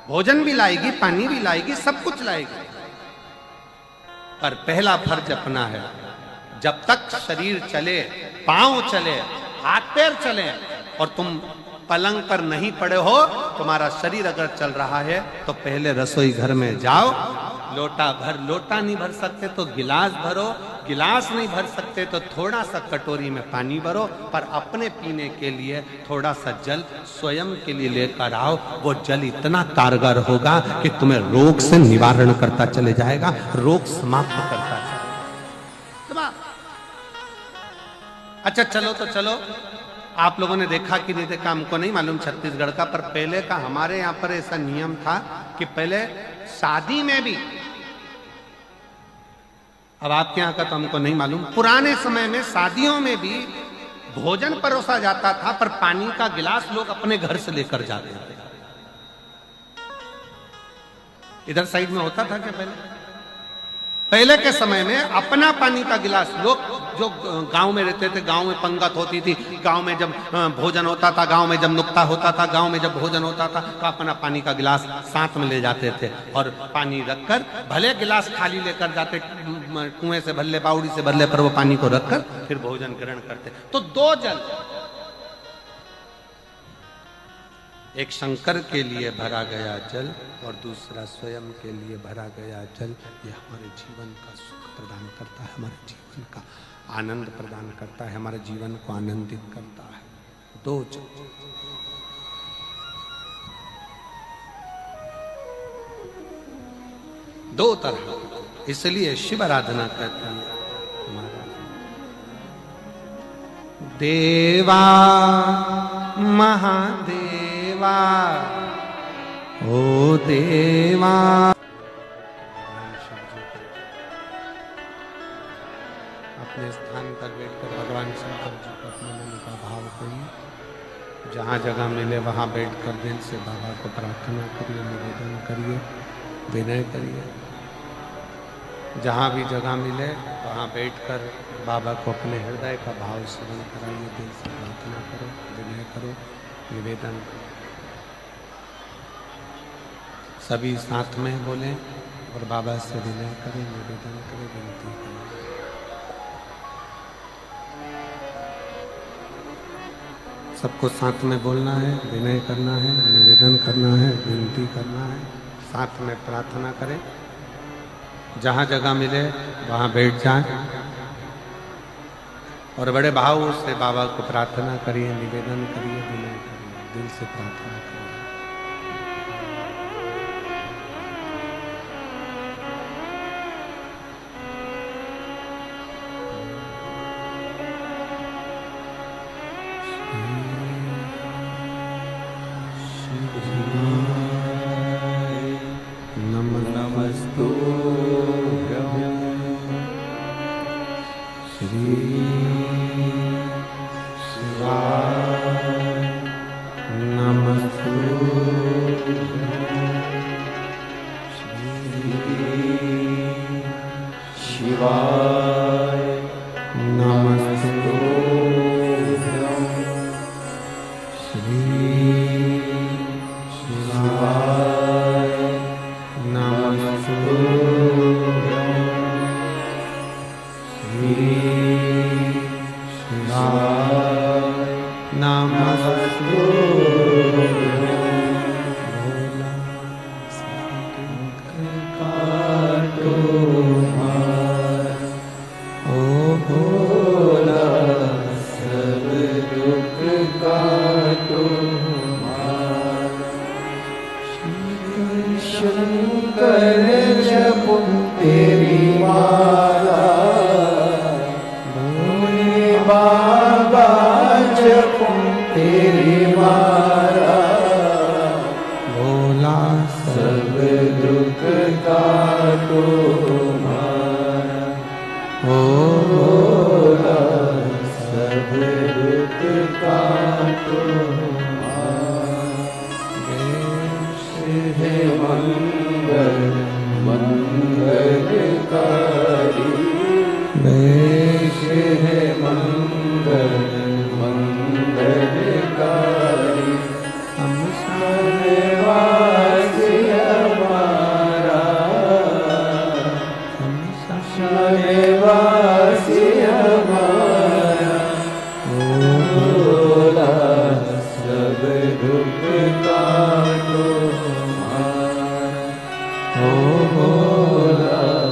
भोजन भी लाएगी, पानी भी लाएगी, सब कुछ लाएगी। पर पहला फर्ज अपना है, जब तक शरीर चले, पांव चले, हाथ पैर चले और तुम पलंग पर नहीं पड़े हो, तुम्हारा शरीर अगर चल रहा है तो पहले रसोई घर में जाओ, लोटा भर, लोटा नहीं भर सकते तो गिलास भरो गिलास नहीं भर सकते तो थोड़ा सा कटोरी में पानी भरो, पर अपने पीने के लिए थोड़ा सा जल स्वयं के लिए लेकर आओ। वो जल इतना कारगर होगा कि तुम्हें रोग से निवारण करता चले जाएगा, रोग समाप्त करता जाएगा। अच्छा चलो तो चलो, आप लोगों ने देखा कि नहीं देखा हमको नहीं मालूम छत्तीसगढ़ का, पर पहले का हमारे यहाँ पर ऐसा नियम था कि पहले शादी में भी, अब आपके यहाँ का तो हमको नहीं मालूम, पुराने समय में शादियों में भी भोजन परोसा जाता था, पर पानी का गिलास लोग अपने घर से लेकर जाते थे। इधर साइड में होता था क्या पहले के समय में अपना पानी का गिलास लोग जो गांव में रहते थे, गांव में पंगत होती थी, गांव में जब भोजन होता था, गांव में जब नुक्ता होता था, गांव में जब भोजन होता था, तो अपना पानी का गिलास साथ में ले जाते थे और पानी रखकर, भले गिलास खाली लेकर जाते, कुएं से भरले बावड़ी से भरले, पर वो पानी को रखकर फिर भोजन ग्रहण करते। तो दो जल, एक शंकर के लिए भरा गया जल और दूसरा स्वयं के लिए भरा गया जल, ये हमारे जीवन का सुख प्रदान करता है, हमारे जीवन का आनंद प्रदान करता है, हमारे जीवन को आनंदित करता है। दो जल, दो तरह, इसलिए शिव आराधना करते हैं। देवा महादेवा ओ देवा, अपने स्थान पर बैठकर भगवान शंकर जी को अपने मन का भाव करिए। जहाँ जगह मिले वहाँ बैठकर दिल से बाबा को प्रार्थना करिए, निवेदन करिए, विनय करिए। जहाँ भी जगह मिले वहाँ बैठकर बाबा को अपने हृदय का भाव स्मरण कराइए, दिल से प्रार्थना करो, विनय करो, निवेदन करो। सभी साथ में बोलें और बाबा से विनय करें, निवेदन करें, विनती करें। सबको साथ में बोलना है, विनय करना है, निवेदन करना है, विनती करना है, साथ में प्रार्थना करें। जहाँ जगह मिले वहाँ बैठ जाएं और बड़े भाव से बाबा को प्रार्थना करिए, निवेदन करिए, विनय करिए, दिल से प्रार्थना करिए।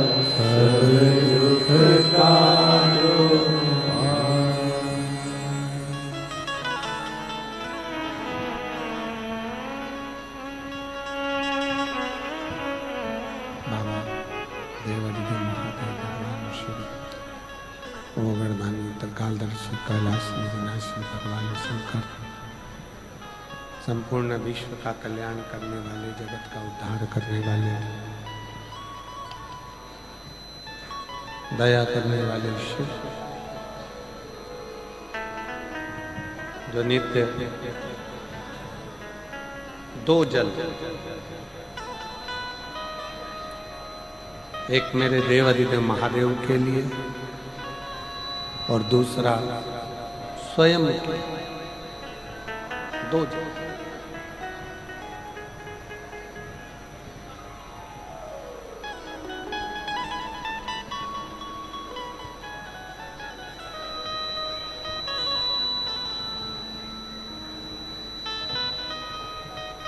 सब दुख का देवादिदेव महादेव भगवान शिव, ओ गर्दानी त्रिकालदर्शी कैलाशी विनाशी भगवान शंकर, संपूर्ण विश्व का कल्याण करने वाले, जगत का उद्धार करने वाले, दया करने वाले शिव, जो नित्य दो जल, एक मेरे देवादिदेव महादेव के लिए और दूसरा स्वयं के, दो जल।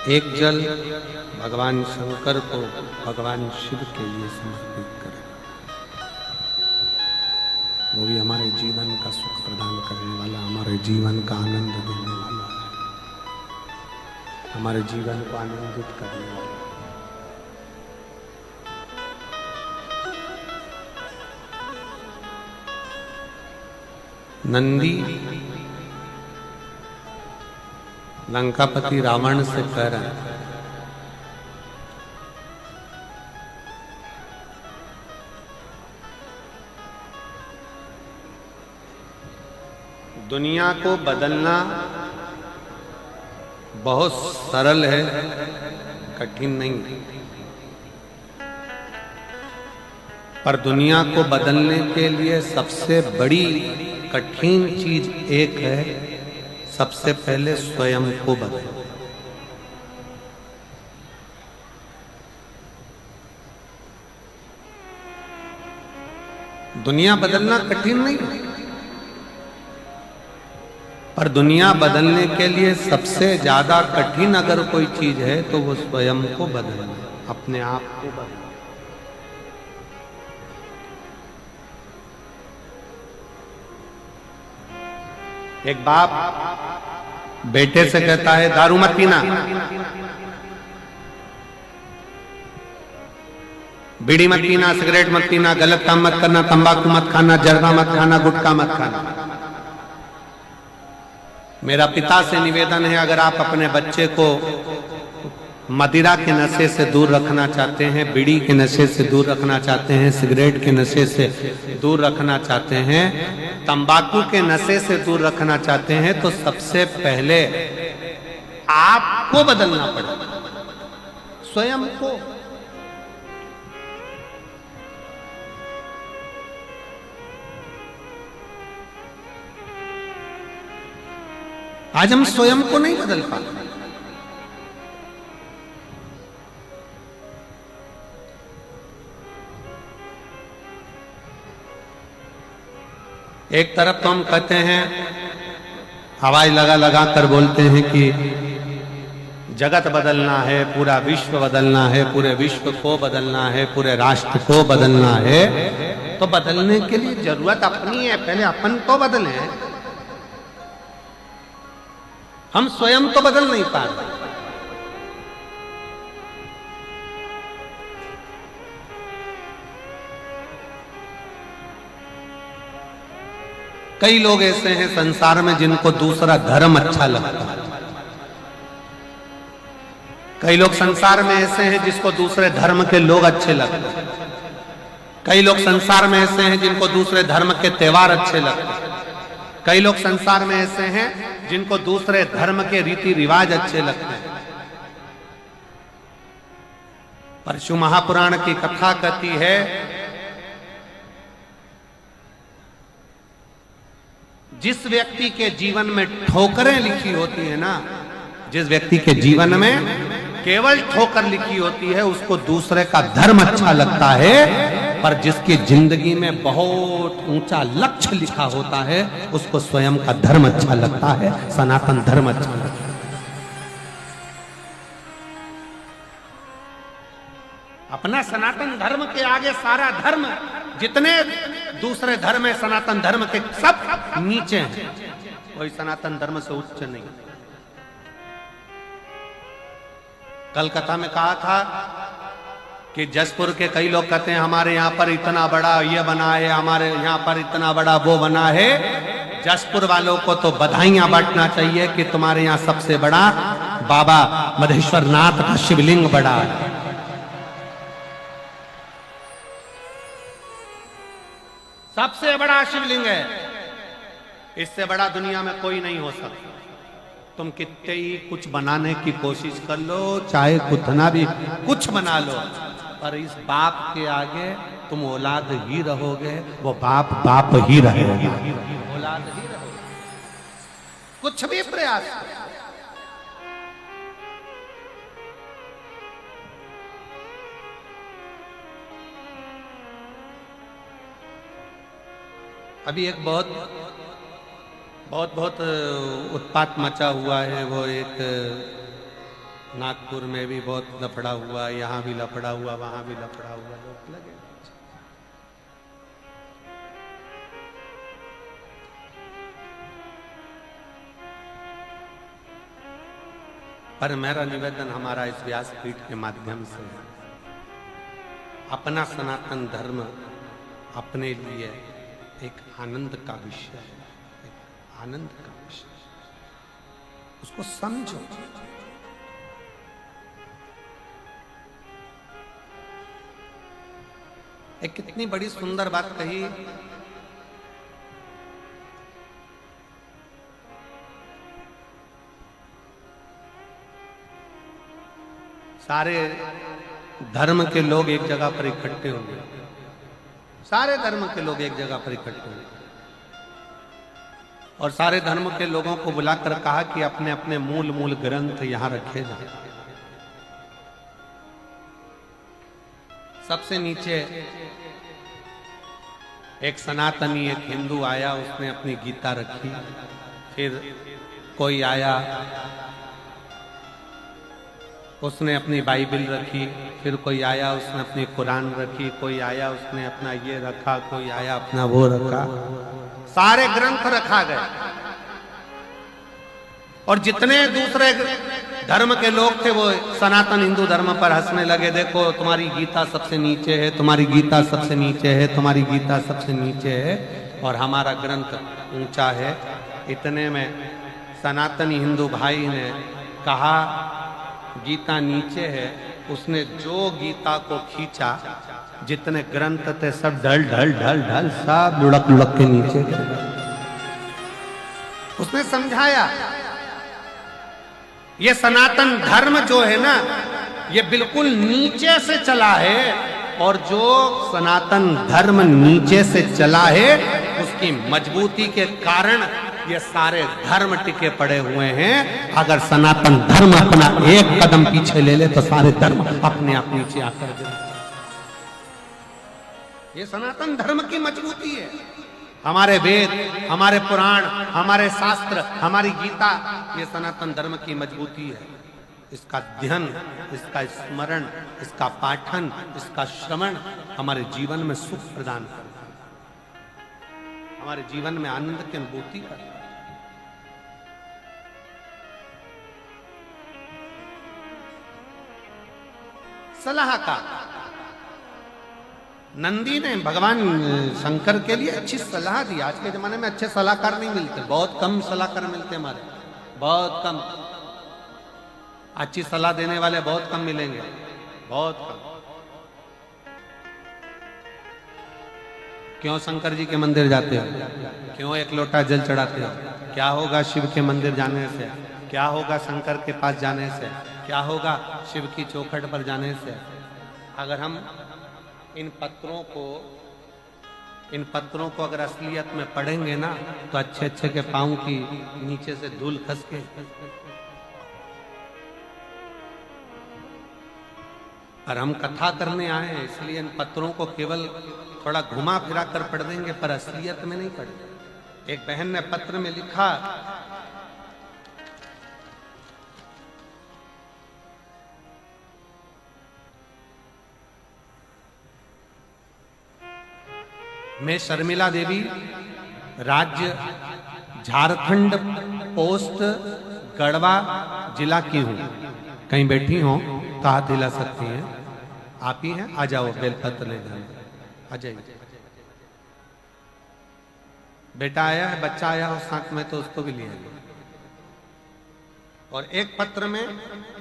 एक जल भगवान शंकर को भगवान शिव के लिए समर्पित करें, वो भी हमारे जीवन का सुख प्रदान करने वाला, हमारे जीवन का आनंद देने वाला, हमारे जीवन को आनंदित करने वाला। नंदी लंकापति रावण से कह रहे हैं, दुनिया को बदलना बहुत सरल है, कठिन नहीं, पर दुनिया को बदलने के लिए सबसे बड़ी कठिन चीज एक है, सबसे पहले स्वयं को बदलो। दुनिया बदलना कठिन नहीं, पर दुनिया बदलने के लिए सबसे ज्यादा कठिन अगर कोई चीज है तो वो स्वयं को बदलना, अपने आप को बदलना। एक बाप बेटे से कहता है दारू मत पीना, बीड़ी मत पीना, सिगरेट मत पीना, गलत काम मत करना, तंबाकू मत खाना, जर्दा मत खाना, गुटखा मत खाना। मेरा पिता से निवेदन है, अगर आप अपने बच्चे को मदिरा के नशे से दूर रखना चाहते हैं, बीड़ी के नशे से दूर रखना चाहते हैं, सिगरेट के नशे से दूर रखना चाहते हैं, तंबाकू के नशे से दूर रखना चाहते हैं, तो सबसे पहले आपको बदलना पड़ेगा, स्वयं को। आज हम स्वयं को नहीं बदल पाते। एक तरफ तो हम कहते हैं, हवाई लगा लगा कर बोलते हैं कि जगत बदलना है, पूरा विश्व बदलना है, पूरे विश्व को बदलना है, पूरे राष्ट्र को बदलना है। तो बदलने के लिए जरूरत अपनी है, पहले अपन को बदलें। हम स्वयं तो बदल नहीं पा रहे। कई लोग ऐसे हैं संसार में जिनको दूसरा धर्म अच्छा लगता है। कई लोग संसार में ऐसे हैं जिसको दूसरे धर्म के लोग अच्छे लगते हैं। कई लोग संसार में ऐसे हैं जिनको दूसरे धर्म के त्योहार अच्छे लगते हैं। कई लोग संसार में ऐसे हैं जिनको दूसरे धर्म के रीति रिवाज अच्छे लगते हैं। परशु महापुराण की कथा कहती है, जिस व्यक्ति के जीवन में ठोकरें लिखी होती है ना, जिस व्यक्ति के जीवन में केवल ठोकर लिखी होती है, उसको दूसरे का धर्म अच्छा लगता है। पर जिसकी जिंदगी में बहुत ऊंचा लक्ष्य लिखा होता है, उसको स्वयं का धर्म अच्छा लगता है, सनातन धर्म अच्छा लगता है। अपना सनातन धर्म के आगे सारा धर्म, जितने दूसरे धर्म है सनातन धर्म के, सब नीचे हैं। कोई सनातन धर्म से उच्च नहीं। कलकत्ता में कहा था कि जसपुर के कई लोग कहते हैं हमारे यहाँ पर इतना बड़ा ये बना है, हमारे यहाँ पर इतना बड़ा वो बना है। जसपुर वालों को तो बधाइयां बांटना चाहिए कि तुम्हारे यहाँ सबसे बड़ा बाबा मधेश्वर नाथ का शिवलिंग बड़ा है। सबसे बड़ा शिवलिंग है, इससे बड़ा दुनिया में कोई नहीं हो सकता। तुम कितने ही कुछ बनाने की कोशिश कर लो, चाहे कितना भी कुछ बना लो, पर इस बाप के आगे तुम औलाद ही रहोगे, वो बाप बाप ही रहेगा, औलाद ही रहोगे, कुछ भी प्रयास करो। अभी एक बहुत उत्पात मचा हुआ है, वो एक नागपुर में भी बहुत लफड़ा हुआ, यहाँ भी लफड़ा हुआ, वहां भी लफड़ा हुआ, लोग लगे। पर मेरा निवेदन हमारा इस व्यासपीठ के माध्यम से, अपना सनातन धर्म अपने लिए एक आनंद का विषय है, एक आनंद का विषय, उसको समझो। एक कितनी बड़ी सुंदर बात कही, सारे धर्म के लोग एक जगह पर इकट्ठे होंगे, सारे धर्म के लोग एक जगह पर इकट्ठे होंगे, और सारे धर्म के लोगों को बुलाकर कहा कि अपने अपने मूल ग्रंथ यहां रखे जाए। सबसे नीचे एक सनातनी, एक हिंदू आया, उसने अपनी गीता रखी। फिर कोई आया, उसने अपनी बाइबल रखी। फिर कोई आया, उसने अपनी कुरान रखी। कोई आया, उसने अपना ये रखा। कोई आया, अपना वो रखा। सारे ग्रंथ रखा गए, और जितने दूसरे धर्म के लोग थे वो सनातन हिंदू धर्म पर हंसने लगे। देखो तुम्हारी गीता सबसे नीचे है, तुम्हारी गीता सबसे नीचे है, तुम्हारी गीता सबसे नीचे है, और हमारा ग्रंथ ऊंचा है। इतने में सनातनी हिंदू भाई ने कहा गीता नीचे है। उसने जो गीता को खींचा, जितने ग्रंथ थे सब ढल ढल ढल ढल सब लुढ़क लुढ़क के नीचे गिर गए। उसने समझाया ये सनातन धर्म जो है ना, ये बिल्कुल नीचे से चला है, और जो सनातन धर्म नीचे से चला है उसकी मजबूती के कारण ये सारे धर्म टिके पड़े हुए हैं। अगर सनातन धर्म अपना एक कदम पीछे ले ले तो सारे धर्म अपने आप नीचे आकर गिरे। ये सनातन धर्म की मजबूती है। हमारे वेद, हमारे पुराण, हमारे शास्त्र, हमारी गीता, ये सनातन धर्म की मजबूती है। इसका अध्ययन, इसका स्मरण, इसका पाठन, इसका श्रवण हमारे जीवन में सुख प्रदान करता है, हमारे जीवन में आनंद की अनुभूति करता है। सलाहकार नंदी ने भगवान शंकर के लिए अच्छी सलाह दी। आज के जमाने में अच्छे सलाहकार नहीं मिलते, बहुत कम सलाहकार मिलते हमारे, बहुत कम। अच्छी सलाह देने वाले बहुत कम मिलेंगे, बहुत कम। क्यों शंकर जी के मंदिर जाते हो? क्यों एक लोटा जल चढ़ाते हो? क्या होगा शिव के मंदिर जाने से? क्या होगा शंकर के पास जाने से? क्या होगा शिव की चौखट पर जाने से? अगर हम इन पत्रों को अगर असलियत में पढ़ेंगे ना, तो अच्छे अच्छे के पांव की नीचे से धूल खस के, और हम कथा करने आए हैं, इसलिए इन पत्रों को केवल थोड़ा घुमा फिरा कर पढ़ देंगे, पर असलियत में नहीं पढ़ेंगे। एक बहन ने पत्र में लिखा, मैं शर्मिला देवी, राज्य झारखंड, पोस्ट गढ़वा जिला की हूं। कहीं बैठी हो तो हाथ हिला सकती हैं। आप ही हैं? आ जाओ बेलपत्र ले जाना, आ जाइए। बेटा आया है, बच्चा आया हो साथ में तो उसको भी ले आइए। और एक पत्र में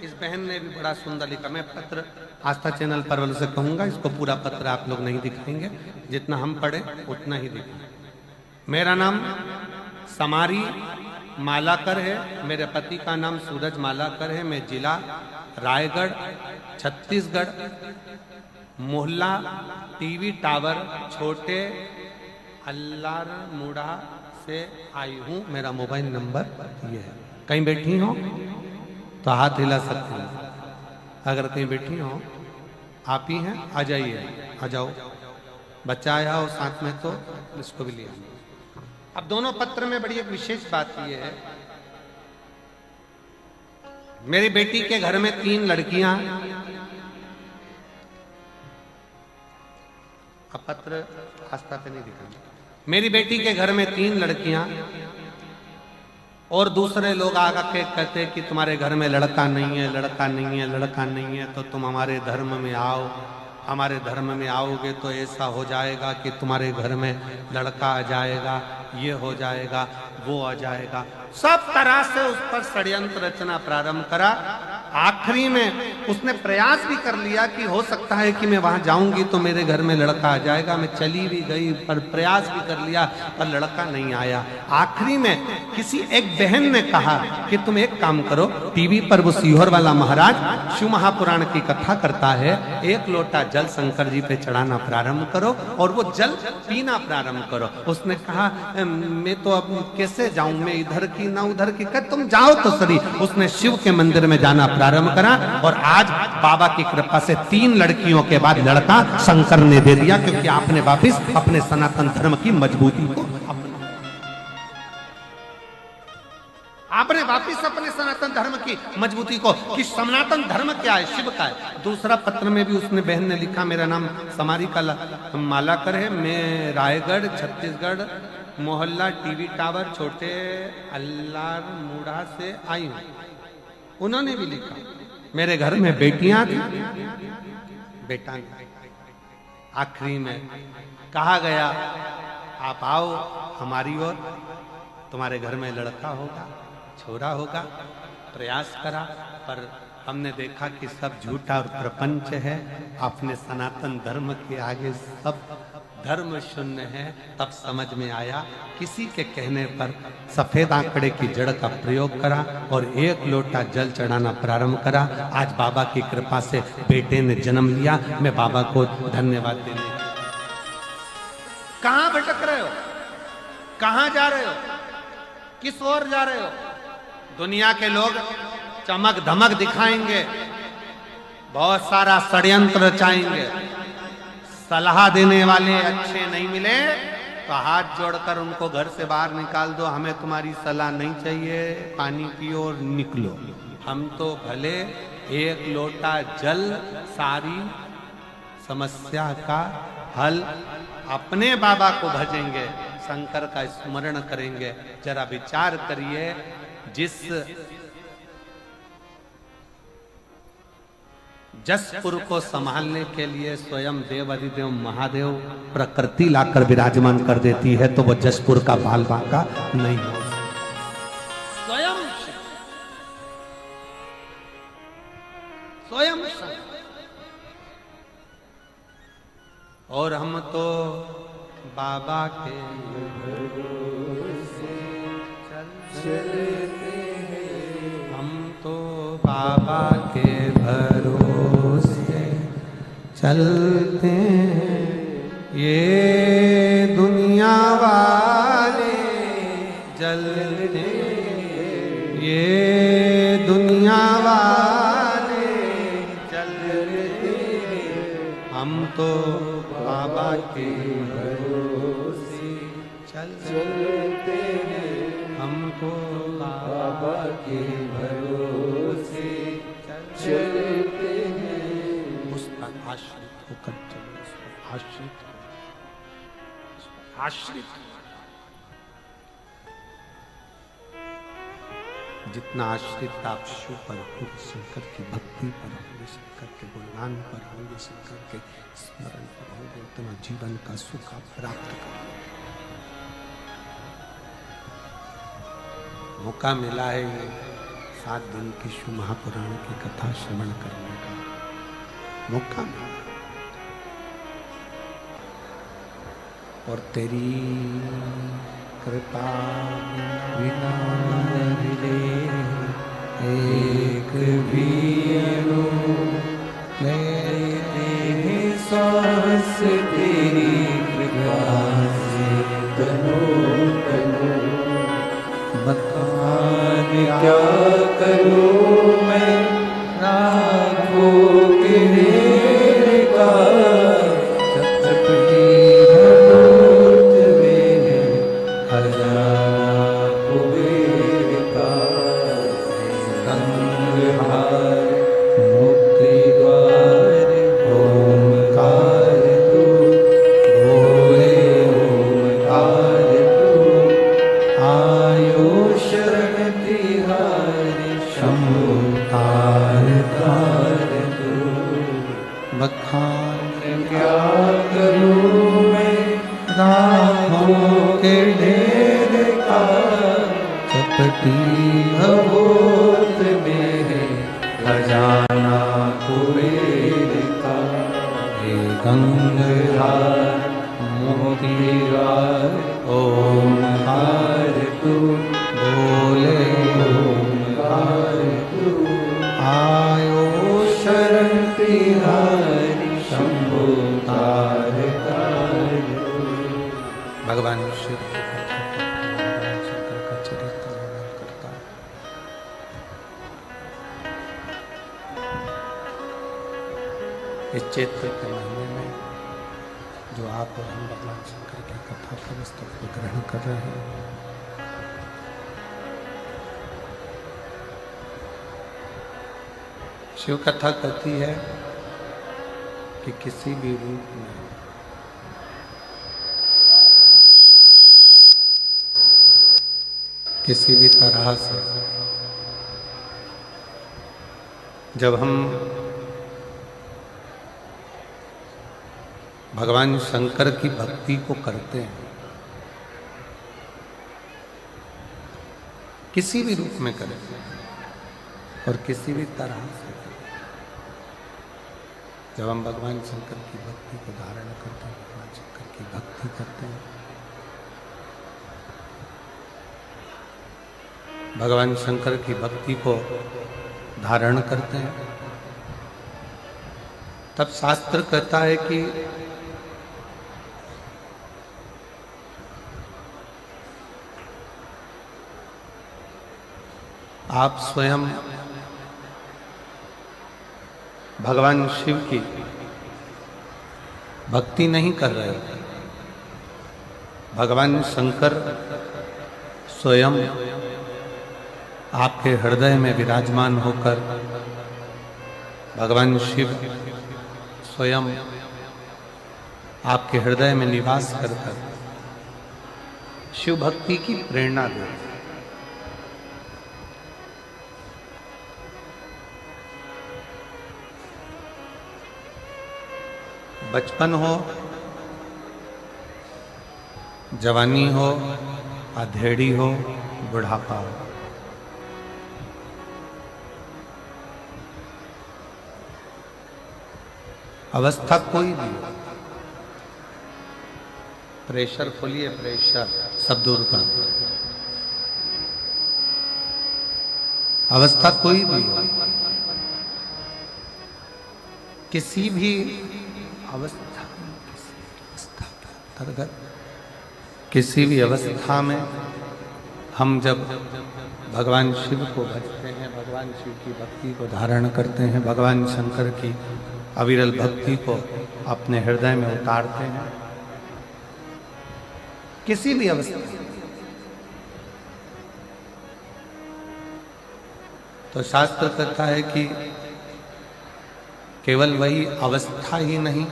इस बहन ने भी बड़ा सुंदर लिखा, मैं पत्र आस्था चैनल पर वालों से कहूंगा इसको पूरा पत्र आप लोग नहीं दिखाएंगे, जितना हम पढ़े उतना ही दिखाएंगे। मेरा नाम समारी मालाकर है, मेरे पति का नाम सूरज मालाकर है, मैं जिला रायगढ़ छत्तीसगढ़ मोहल्ला टीवी टावर छोटे अल्लार मुड़ा से आई हूँ। मेरा मोबाइल नंबर ये है। कहीं बैठी हो तो हाथ हिला सकती हैं, अगर कहीं बैठी हो आप ही हैं, आ जाइए, आ जाओ। बच्चा आया हो साथ में तो इसको भी लिया। अब दोनों पत्र में बड़ी एक विशेष बात यह है, मेरी बेटी के घर में 3 लड़कियां, अब पत्र आस्था पे नहीं दिखाना। मेरी बेटी के घर में 3 लड़कियां और दूसरे लोग आकर के कहते कि तुम्हारे घर में लड़का नहीं है, लड़का नहीं है, लड़का नहीं है, तो तुम हमारे धर्म में आओ। हमारे धर्म में आओगे तो ऐसा हो जाएगा कि तुम्हारे घर में लड़का आ जाएगा, ये हो जाएगा, वो आ जाएगा। सब तरह से उस पर षड्यंत्र रचना प्रारंभ करा। आखिरी में उसने प्रयास भी कर लिया कि हो सकता है कि मैं वहां जाऊंगी तो मेरे घर में लड़का आ जाएगा। मैं चली भी गई पर प्रयास भी कर लिया पर लड़का नहीं आया। आखिरी में किसी एक बहन ने कहा कि तुम एक काम करो, टीवी पर वो सीहोर वाला महाराज शिव महापुराण की कथा करता है, 1 लोटा जल शंकर जी पे चढ़ाना प्रारंभ करो और वो जल पीना प्रारंभ करो। उसने कहा मैं तो अब कैसे जाऊं, मैं इधर की ना उधर की। कह तुम जाओ तो सही। उसने शिव के मंदिर में जाना प्रारंभ करा और आज बाबा की कृपा से 3 लड़कियों के बाद लड़का शंकर ने दे दिया, क्योंकि आपने वापिस अपने सनातन धर्म की मजबूती को आपने वापिस अपने सनातन धर्म की मजबूती को, कि सनातन धर्म क्या है, शिव का है। दूसरा पत्र में भी उसने बहन ने लिखा, मेरा नाम समारी का मालाकर है, मैं रायगढ़ छत्तीसगढ़ मोहल्ला टीवी टावर छोटे अल्लार मुड़ा से आई हूँ। उन्होंने भी लिखा, मेरे घर में बेटियां थी, बेटा नहीं। आखिरी में कहा गया आप आओ हमारी ओर, तुम्हारे घर में लड़का होगा, छोरा होगा। प्रयास करा पर हमने देखा कि सब झूठा और प्रपंच है। अपने सनातन धर्म के आगे सब धर्म शून्य है। तब समझ में आया, किसी के कहने पर सफेद आंकड़े की जड़ का प्रयोग करा और 1 लोटा जल चढ़ाना प्रारंभ करा। आज बाबा की कृपा से बेटे ने जन्म लिया। मैं बाबा को धन्यवाद देने। कहां भटक रहे हो, कहां जा रहे हो, किस ओर जा रहे हो? दुनिया के लोग चमक धमक दिखाएंगे, बहुत सारा षड्यंत्र रचाएंगे। सलाह देने वाले अच्छे नहीं मिले तो हाथ जोड़कर उनको घर से बाहर निकाल दो। हमें तुम्हारी सलाह नहीं चाहिए, पानी पियो और निकलो। हम तो भले 1 लोटा जल सारी समस्या का हल, अपने बाबा को भजेंगे, शंकर का स्मरण करेंगे। जरा विचार करिए, जिस जसपुर को संभालने के लिए स्वयं देव अधिदेव महादेव प्रकृति लाकर विराजमान कर देती है, तो वो जसपुर का बाल बांका नहीं हो स्वयं स्वयं। और हम तो बाबा के चलते हैं, हम तो बाबा के भरोसे चलते हैं। ये दुनिया वाले जलते, ये दुनिया वाले जलते, हम तो बाबा के भरोसे चलते हैं, हमको बाबा के भरोसे चलते हैं। उस पर आश्रित होकर चलो, उस पर आश्रित, उस पर आश्रित। जितना आश्रित आप शिव पर होंगे, शंकर की भक्ति पर होंगे, शंकर के गुणगान पर होंगे, शंकर के स्मरण पर होंगे, उतना जीवन का सुख आप प्राप्त करेंगे। मौका मिला है ये 7 दिन की शिव महापुराण की कथा श्रवण करने का मौका मिला, और तेरी कृपा बिना मिले एक भी लेते हैं सांस तेरी कृपा से तनो तनो। बतान क्या करूं मैं राखों के ढेर का, भगोत में है खजाना कुबेर का, हे गंगाधर मोतीहार ओमकार तू, बोले ओमकार तू, आयो शरण तिहारी शंभो तारकार। भगवान शिव इस चैत्र के महीने में जो आप और हम भगवान शंकर की कथा का वस्तु ग्रहण कर रहे हैं, शिव कथा कहती है कि किसी भी रूप में किसी भी तरह से जब हम भगवान शंकर की भक्ति को करते हैं, किसी भी रूप में करें और किसी भी तरह से करें, जब हम भगवान शंकर की भक्ति को धारण करते हैं, भगवान शंकर की भक्ति करते हैं, भगवान शंकर की भक्ति को धारण करते हैं, तब शास्त्र कहता है कि आप स्वयं भगवान शिव की भक्ति नहीं कर रहे होते, भगवान शंकर स्वयं आपके हृदय में विराजमान होकर, भगवान शिव स्वयं आपके हृदय में निवास कर शिव भक्ति की प्रेरणा देते। बचपन हो, जवानी हो, अधेड़ी हो, बुढ़ापा हो, अवस्था कोई भी हो, प्रेशर खोलिए, प्रेशर सब दूर कर, अवस्था कोई भी हो, किसी भी अवस्था अंतर्गत, किसी भी अवस्था में हम जब भगवान शिव को भजते हैं, भगवान शिव की भक्ति को धारण करते हैं, भगवान शंकर की अविरल भक्ति को अपने हृदय में उतारते हैं, किसी भी अवस्था, तो शास्त्र कहता है कि केवल वही अवस्था ही नहीं,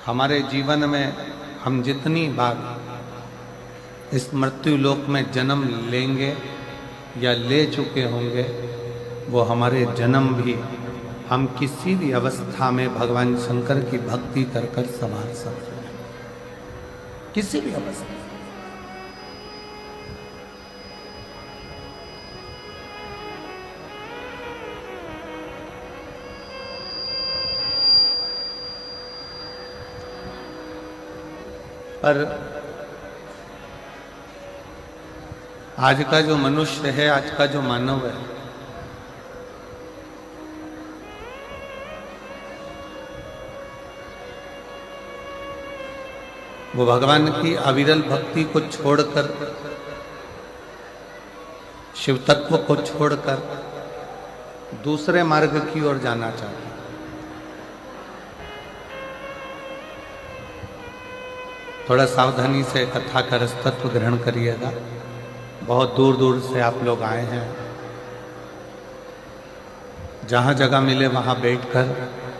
हमारे जीवन में हम जितनी बार इस मृत्यु लोक में जन्म लेंगे या ले चुके होंगे, वो हमारे जन्म भी हम किसी भी अवस्था में भगवान शंकर की भक्ति कर कर संभाल सकते हैं, किसी भी अवस्था। पर आज का जो मनुष्य है, आज का जो मानव है, वो भगवान की अविरल भक्ति को छोड़कर, शिव तत्व को छोड़कर दूसरे मार्ग की ओर जाना चाहता है। थोड़ा सावधानी से कथा का रसतत्व ग्रहण करिएगा। बहुत दूर दूर से आप लोग आए हैं, जहां जगह मिले वहां बैठकर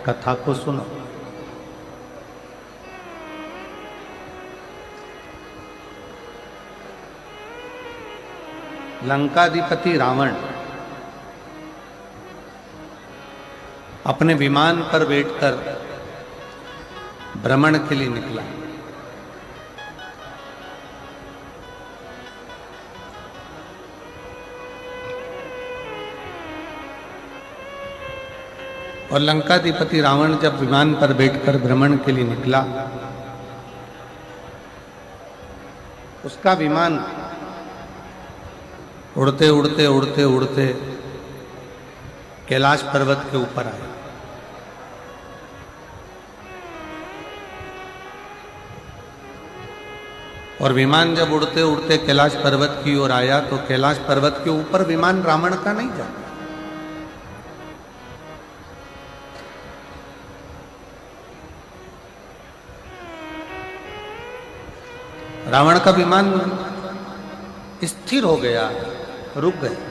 कथा को सुनो। लंकाधिपति रावण अपने विमान पर बैठकर भ्रमण के लिए निकला। और लंकाधिपति रावण जब विमान पर बैठकर भ्रमण के लिए निकला, उसका विमान उड़ते उड़ते उड़ते उड़ते कैलाश पर्वत के ऊपर आया। और विमान जब उड़ते उड़ते कैलाश पर्वत की ओर आया, तो कैलाश पर्वत के ऊपर विमान रावण का नहीं जाता। रावण का विमान स्थिर हो गया, रुक गया।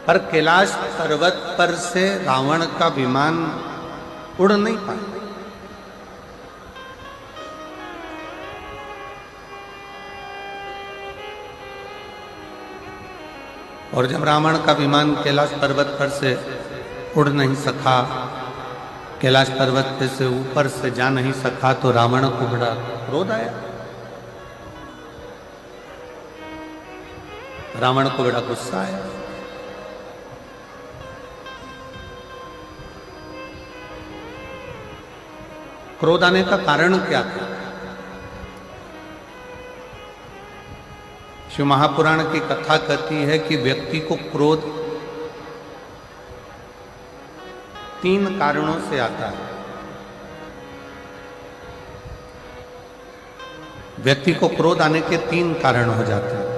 पर कैलाश पर्वत पर से रावण का विमान उड़ नहीं पाया। और जब रावण का विमान कैलाश पर्वत पर से उड़ नहीं सका, कैलाश पर्वत पे से ऊपर से जा नहीं सका, तो रावण को बड़ा क्रोध आया। रावण को बड़ा गुस्सा आया। क्रोध आने का कारण क्या था? शिव महापुराण की कथा कहती है कि व्यक्ति को क्रोध 3 कारणों से आता है। व्यक्ति को क्रोध आने के 3 कारण हो जाते हैं।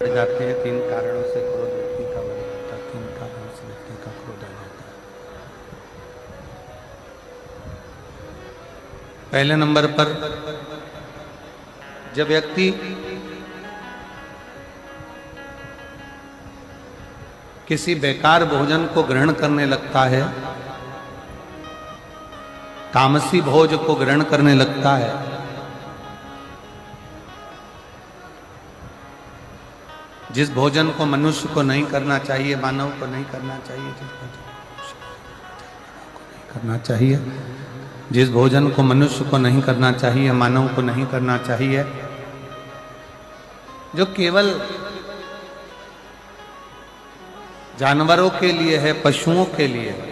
बढ़ जाते हैं 3 कारणों से क्रोध व्यक्ति का बढ़ जाता है। 3 कारणों से व्यक्ति का क्रोध आ जाता है। पहले नंबर पर, जब व्यक्ति किसी बेकार भोजन को ग्रहण करने लगता है, तामसी भोज को ग्रहण करने लगता है, जिस भोजन को मनुष्य को नहीं करना चाहिए, मानव को नहीं करना चाहिए, जिस भोजन को मनुष्य को नहीं करना चाहिए, मानव को नहीं करना चाहिए, जो केवल जानवरों के लिए है, पशुओं के लिए है,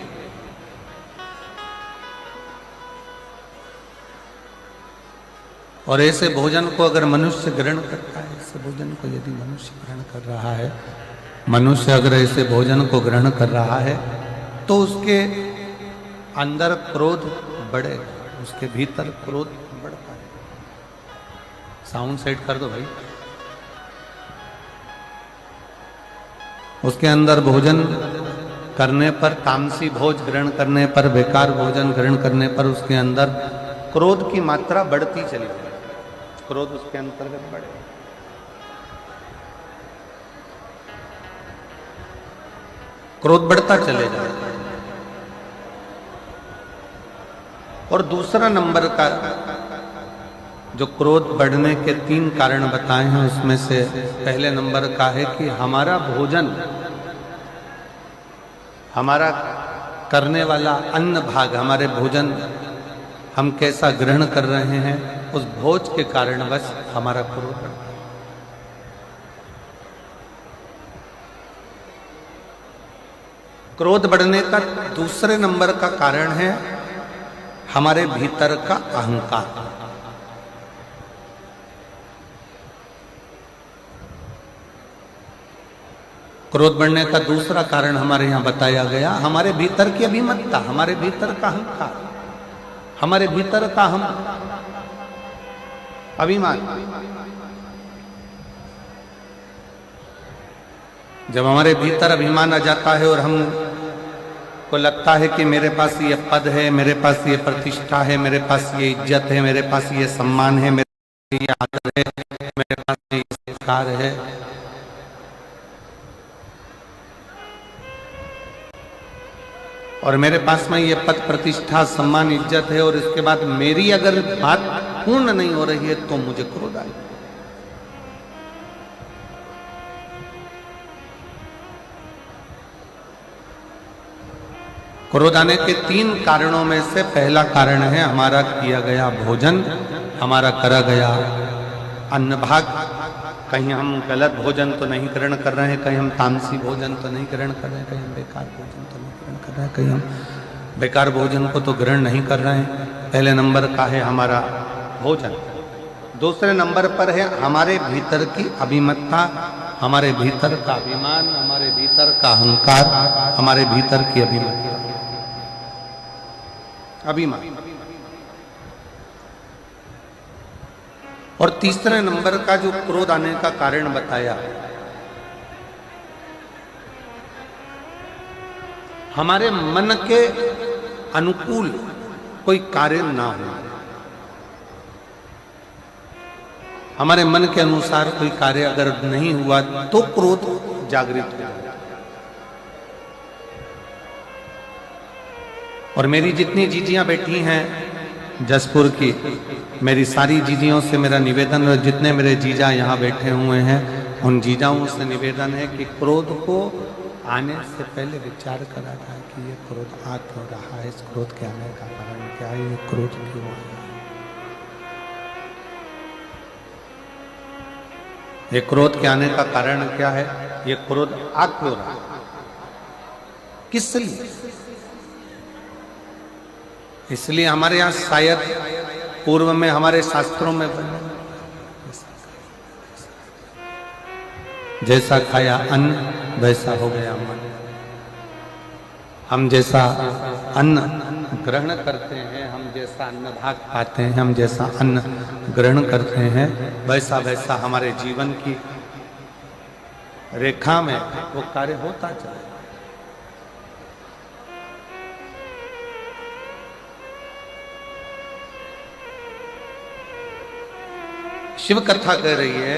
और ऐसे भोजन को अगर मनुष्य ग्रहण करता है, ऐसे भोजन को यदि मनुष्य ग्रहण कर रहा है, मनुष्य अगर ऐसे भोजन को ग्रहण कर रहा है, तो उसके अंदर क्रोध बढ़ेगा, उसके भीतर क्रोध बढ़ता है। साउंड सेट कर दो भाई। उसके अंदर भोजन करने पर, तामसी भोज ग्रहण करने पर, बेकार भोजन ग्रहण करने पर उसके अंदर क्रोध की मात्रा बढ़ती चली जाए, क्रोध उसके अंतर्गत बढ़े। क्रोध बढ़ता चले जाए। और दूसरा नंबर का जो क्रोध बढ़ने के 3 कारण बताए हैं, उसमें से पहले नंबर का है कि हमारा भोजन, हमारा करने वाला अन्न भाग, हमारे भोजन हम कैसा ग्रहण कर रहे हैं, उस भोज के कारण बस हमारा क्रोध बढ़ता है। क्रोध बढ़ने का दूसरे नंबर का कारण है हमारे भीतर का अहंकार। क्रोध बढ़ने का दूसरा कारण हमारे यहां बताया गया हमारे भीतर की अभिमतता, हमारे भीतर का अहंकार, हमारे भीतर का हम अभिमान। जब हमारे भीतर अभिमान आ जाता है और हम को लगता है कि मेरे पास ये पद है, मेरे पास ये प्रतिष्ठा है, मेरे पास ये इज्जत है, मेरे पास ये सम्मान है, मेरे पास ये आदर है, मेरे पास ये संस्कार है, और मेरे पास में ये पद प्रतिष्ठा सम्मान इज्जत है, और इसके बाद मेरी अगर बात पूर्ण नहीं हो रही है तो मुझे क्रोध आएगा। क्रोध आने के 3 कारणों में से पहला कारण है हमारा किया गया भोजन, हमारा करा गया अन्न भाग। कहीं हम गलत भोजन तो नहीं ग्रहण कर रहे हैं, कहीं हम तामसी भोजन तो नहीं ग्रहण कर रहे हैं, कहीं हम बेकार भोजन तो नहीं ग्रहण कर रहे हैं, कहीं हम बेकार भोजन को तो ग्रहण नहीं कर रहे हैं। पहले नंबर का है हमारा भोजन। दूसरे नंबर पर है हमारे भीतर की अभिमतता, हमारे भीतर का अभिमान, हमारे भीतर का अहंकार, हमारे भीतर की अभिमतता, अभिमान। और तीसरे नंबर का जो क्रोध आने का कारण बताया, हमारे मन के अनुकूल कोई कार्य ना हो, हमारे मन के अनुसार कोई कार्य अगर नहीं हुआ तो क्रोध जागृत हो जाता। और मेरी जितनी जीजियां बैठी हैं जसपुर की, मेरी सारी जीजियों से मेरा निवेदन, और जितने मेरे जीजा यहाँ बैठे हुए हैं उन जीजाओं से निवेदन है कि क्रोध को आने से पहले विचार करा जाए कि ये क्रोध आ क्यों रहा है, इस क्रोध के आने का कारण क्या है, ये क्रोध क्यों आया है, ये क्रोध के आने का कारण क्या है, ये क्रोध आ क्यों रहा है, किस लिए। इसलिए हमारे यहाँ शायद पूर्व में हमारे शास्त्रों में जैसा खाया अन्न वैसा हो गया मन। हम जैसा अन्न ग्रहण करते हैं, हम जैसा अन्न भाग पाते हैं, हम जैसा अन्न ग्रहण करते हैं, वैसा वैसा हमारे जीवन की रेखा में वो कार्य होता चले। शिव कथा कह रही है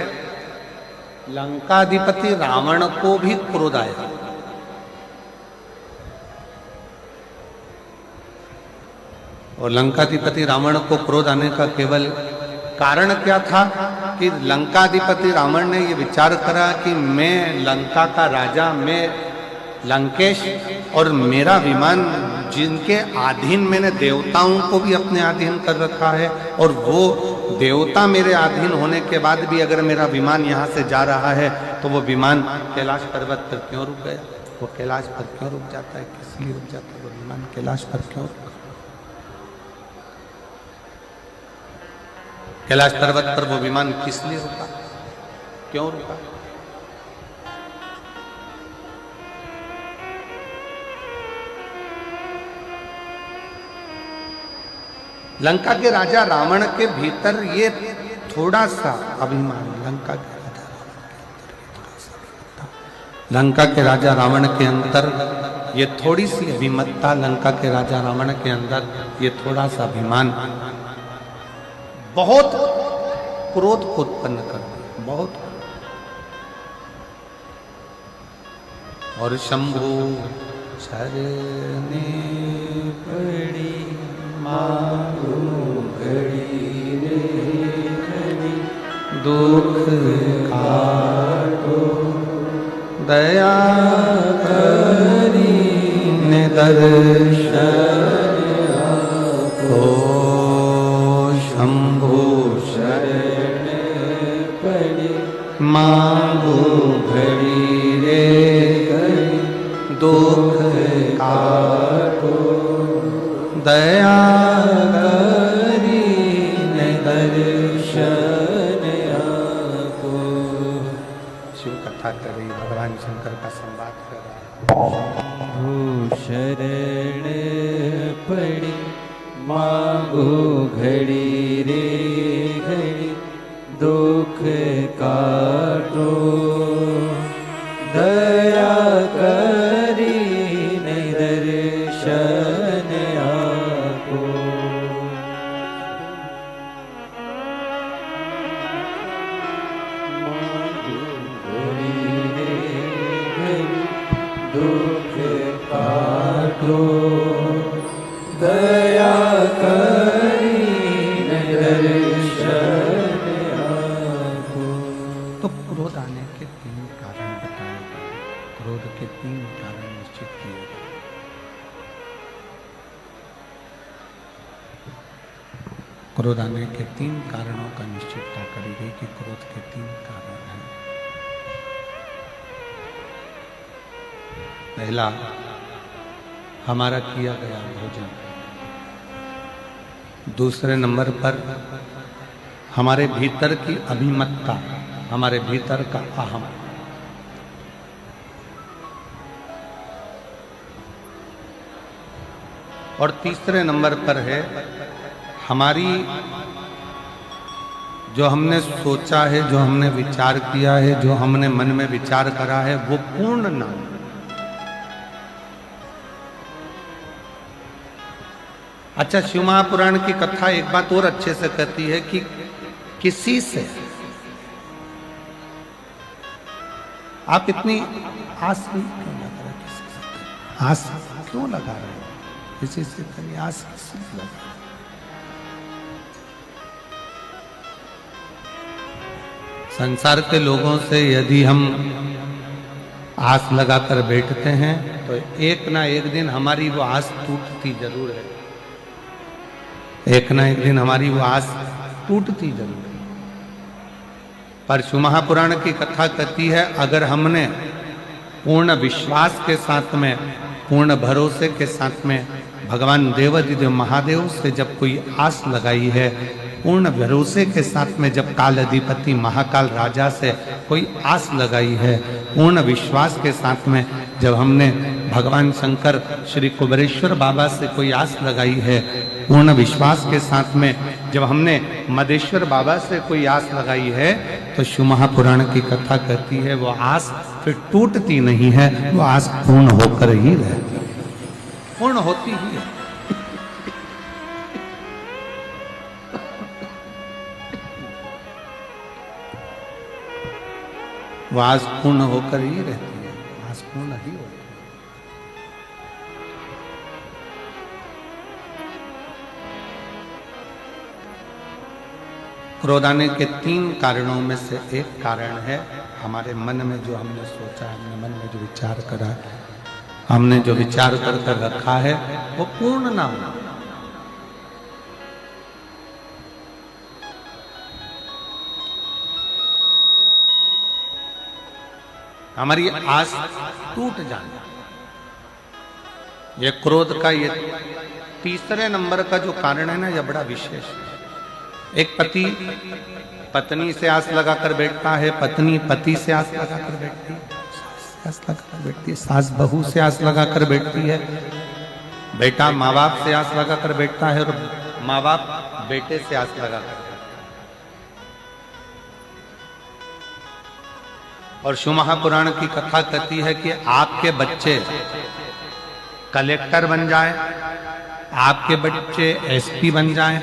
लंकाधिपति रावण को भी क्रोध आया। और लंकाधिपति रावण को क्रोध आने का केवल कारण क्या था कि लंकाधिपति रावण ने यह विचार करा कि मैं लंका का राजा, मैं लंकेश, और मेरा विमान जिनके अधीन मैंने देवताओं को भी अपने अधीन कर रखा है, और वो देवता मेरे अधीन होने के बाद भी अगर मेरा विमान यहाँ से जा रहा है तो वो विमान कैलाश पर्वत पर क्यों रुक गया, वो कैलाश पर क्यों रुक जाता है, किस लिए रुक जाता है वो विमान, कैलाश पर क्यों रुका, कैलाश पर्वत पर वो विमान किस लिए रुका, क्यों रुका। लंका के राजा रावण के भीतर ये थोड़ा सा अभिमान, लंका के राजा रावण के अंदर ये थोड़ी सी अभिमतता, लंका के राजा रावण के अंदर ये थोड़ा सा अभिमान बहुत क्रोध को उत्पन्न कर दिया, बहुत। और शंभु शरणे पड़ी मां दुख काटो, दया करीने दर्शन आपो, शंभु शरण पड़े मांगो घड़ी रे घड़ी, दुख काटो, दया करीने दर्शन आपो। शिव कथा कर रही, भगवान शंकर का संवाद कर रहा है। शरण पड़ी मांगो घड़ी रे घड़ी, दुख काटो, दया करीने दर्शन आपो। दुख काटो, दया करीने दर्शन आपो। तो क्रोध आने के 3 कारण बताए गए। क्रोध के 3 कारण निश्चित किए गए। क्रोध आने के 3 कारणों का निश्चितता करी गई कि क्रोध के 3 कारण हैं। पहला, हमारा किया गया भोजन। दूसरे नंबर पर हमारे भीतर की अभिमतता, हमारे भीतर का अहम। और तीसरे नंबर पर है हमारी जो हमने सोचा है, जो हमने विचार किया है, जो हमने मन में विचार करा है, वो पूर्ण ना हो। अच्छा, शिव महापुराण की कथा एक बात और अच्छे से कहती है कि किसी से आप इतनी आस क्यों लगा रहे, किसी से आस क्यों लगा रहे हो, किसी से इतनी आस किसी से लगा रहे हो? संसार के लोगों से यदि हम आस लगाकर बैठते हैं तो एक ना एक दिन हमारी वो आस टूटती जरूर है। एक ना एक दिन हमारी वो आस टूटती जरूर है। पर शिव महापुराण की कथा कहती है, अगर हमने पूर्ण विश्वास के साथ में, पूर्ण भरोसे के साथ में भगवान देवाधिदेव महादेव से जब कोई आस लगाई है, पूर्ण भरोसे के साथ में जब काल अधिपति महाकाल राजा से कोई आस लगाई है, पूर्ण विश्वास के साथ में जब हमने भगवान शंकर श्री कुबेरेश्वर बाबा से कोई आस लगाई है, पूर्ण विश्वास के साथ में जब हमने मदेश्वर बाबा से कोई आस लगाई है, तो शिव महापुराण की कथा कहती है वो आस फिर टूटती नहीं है, वो आस पूर्ण होकर ही रहती है, पूर्ण होती ही है। वो आस पूर्ण होकर ही रहती है, आस पूर्ण ही होती है। क्रोध आने के 3 कारणों में से एक कारण है हमारे मन में जो हमने सोचा, हमने मन में जो विचार करा, हमने जो विचार कर रखा है वो पूर्ण ना हो। हमारी आस टूट जाना, ये क्रोध का ये तीसरे नंबर का जो कारण है ना, यह बड़ा विशेष है। एक पति पत्नी से आस लगाकर बैठता है, पत्नी पति से आस लगाकर बैठती है, आस लगाकर बैठती है, सास बहू से आस लगाकर बैठती है, बेटा माँ बाप से आस लगाकर बैठता है और माँ बाप बेटे से आस लगाकर। और शिव महापुराण की कथा कहती है कि आपके बच्चे कलेक्टर बन जाए, आपके बच्चे एसपी बन जाएं,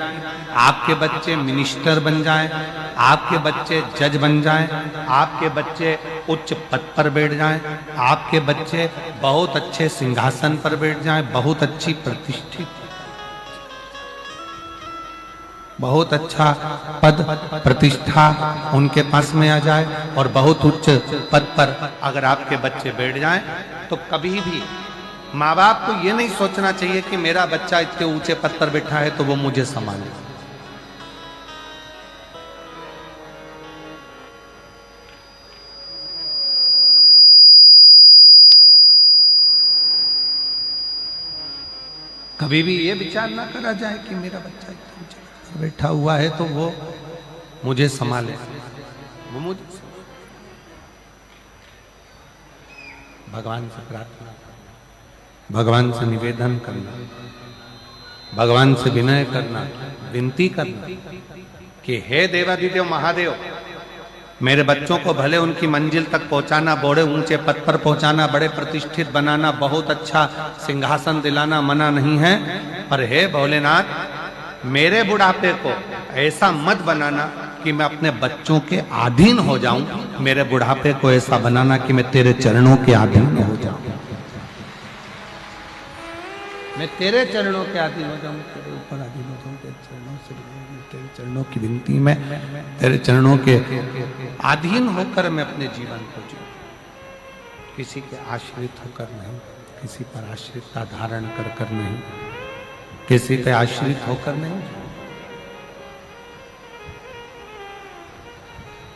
आपके बच्चे मिनिस्टर बन जाएं, आपके बच्चे जज बन जाएं, आपके बच्चे उच्च पद पर बैठ जाएं, आपके बच्चे बहुत अच्छे सिंहासन पर बैठ जाएं, बहुत अच्छी प्रतिष्ठित। बहुत अच्छा पद प्रतिष्ठा उनके पास में आ जाए और बहुत उच्च पद पर अगर आपके बच्चे बैठ जाएं, तो कभी भी माँ बाप को ये नहीं सोचना चाहिए कि मेरा बच्चा इतने ऊंचे पद पर बैठा है तो वो मुझे संभाले। कभी भी ये विचार ना करा जाए कि मेरा बच्चा इतना ऊंचे पद पर बैठा हुआ है तो वो मुझे संभाले, वो मुझे भगवान से प्रार्थना, भगवान से निवेदन करना, भगवान से विनय करना, विनती करना कि हे देवाधिदेव महादेव, मेरे बच्चों को भले उनकी मंजिल तक पहुंचाना, बड़े ऊंचे पद पर पहुंचाना, बड़े प्रतिष्ठित बनाना, बहुत अच्छा सिंहासन दिलाना मना नहीं है, पर हे भोलेनाथ मेरे बुढ़ापे को ऐसा मत बनाना कि मैं अपने बच्चों के अधीन हो जाऊं, मेरे बुढ़ापे को ऐसा बनाना कि मैं तेरे चरणों के अधीन हो जाऊं, मैं तेरे चरणों के अधीन हो जाऊं, तेरे ऊपर अधीन हो जाऊं, तेरे चरणों से तेरे चरणों की विनती में तेरे चरणों के अधीन होकर मैं अपने जीवन को जीऊं, किसी के आश्रित होकर नहीं, किसी पर आश्रितता धारण कर कर नहीं, किसी पे आश्रित होकर नहीं,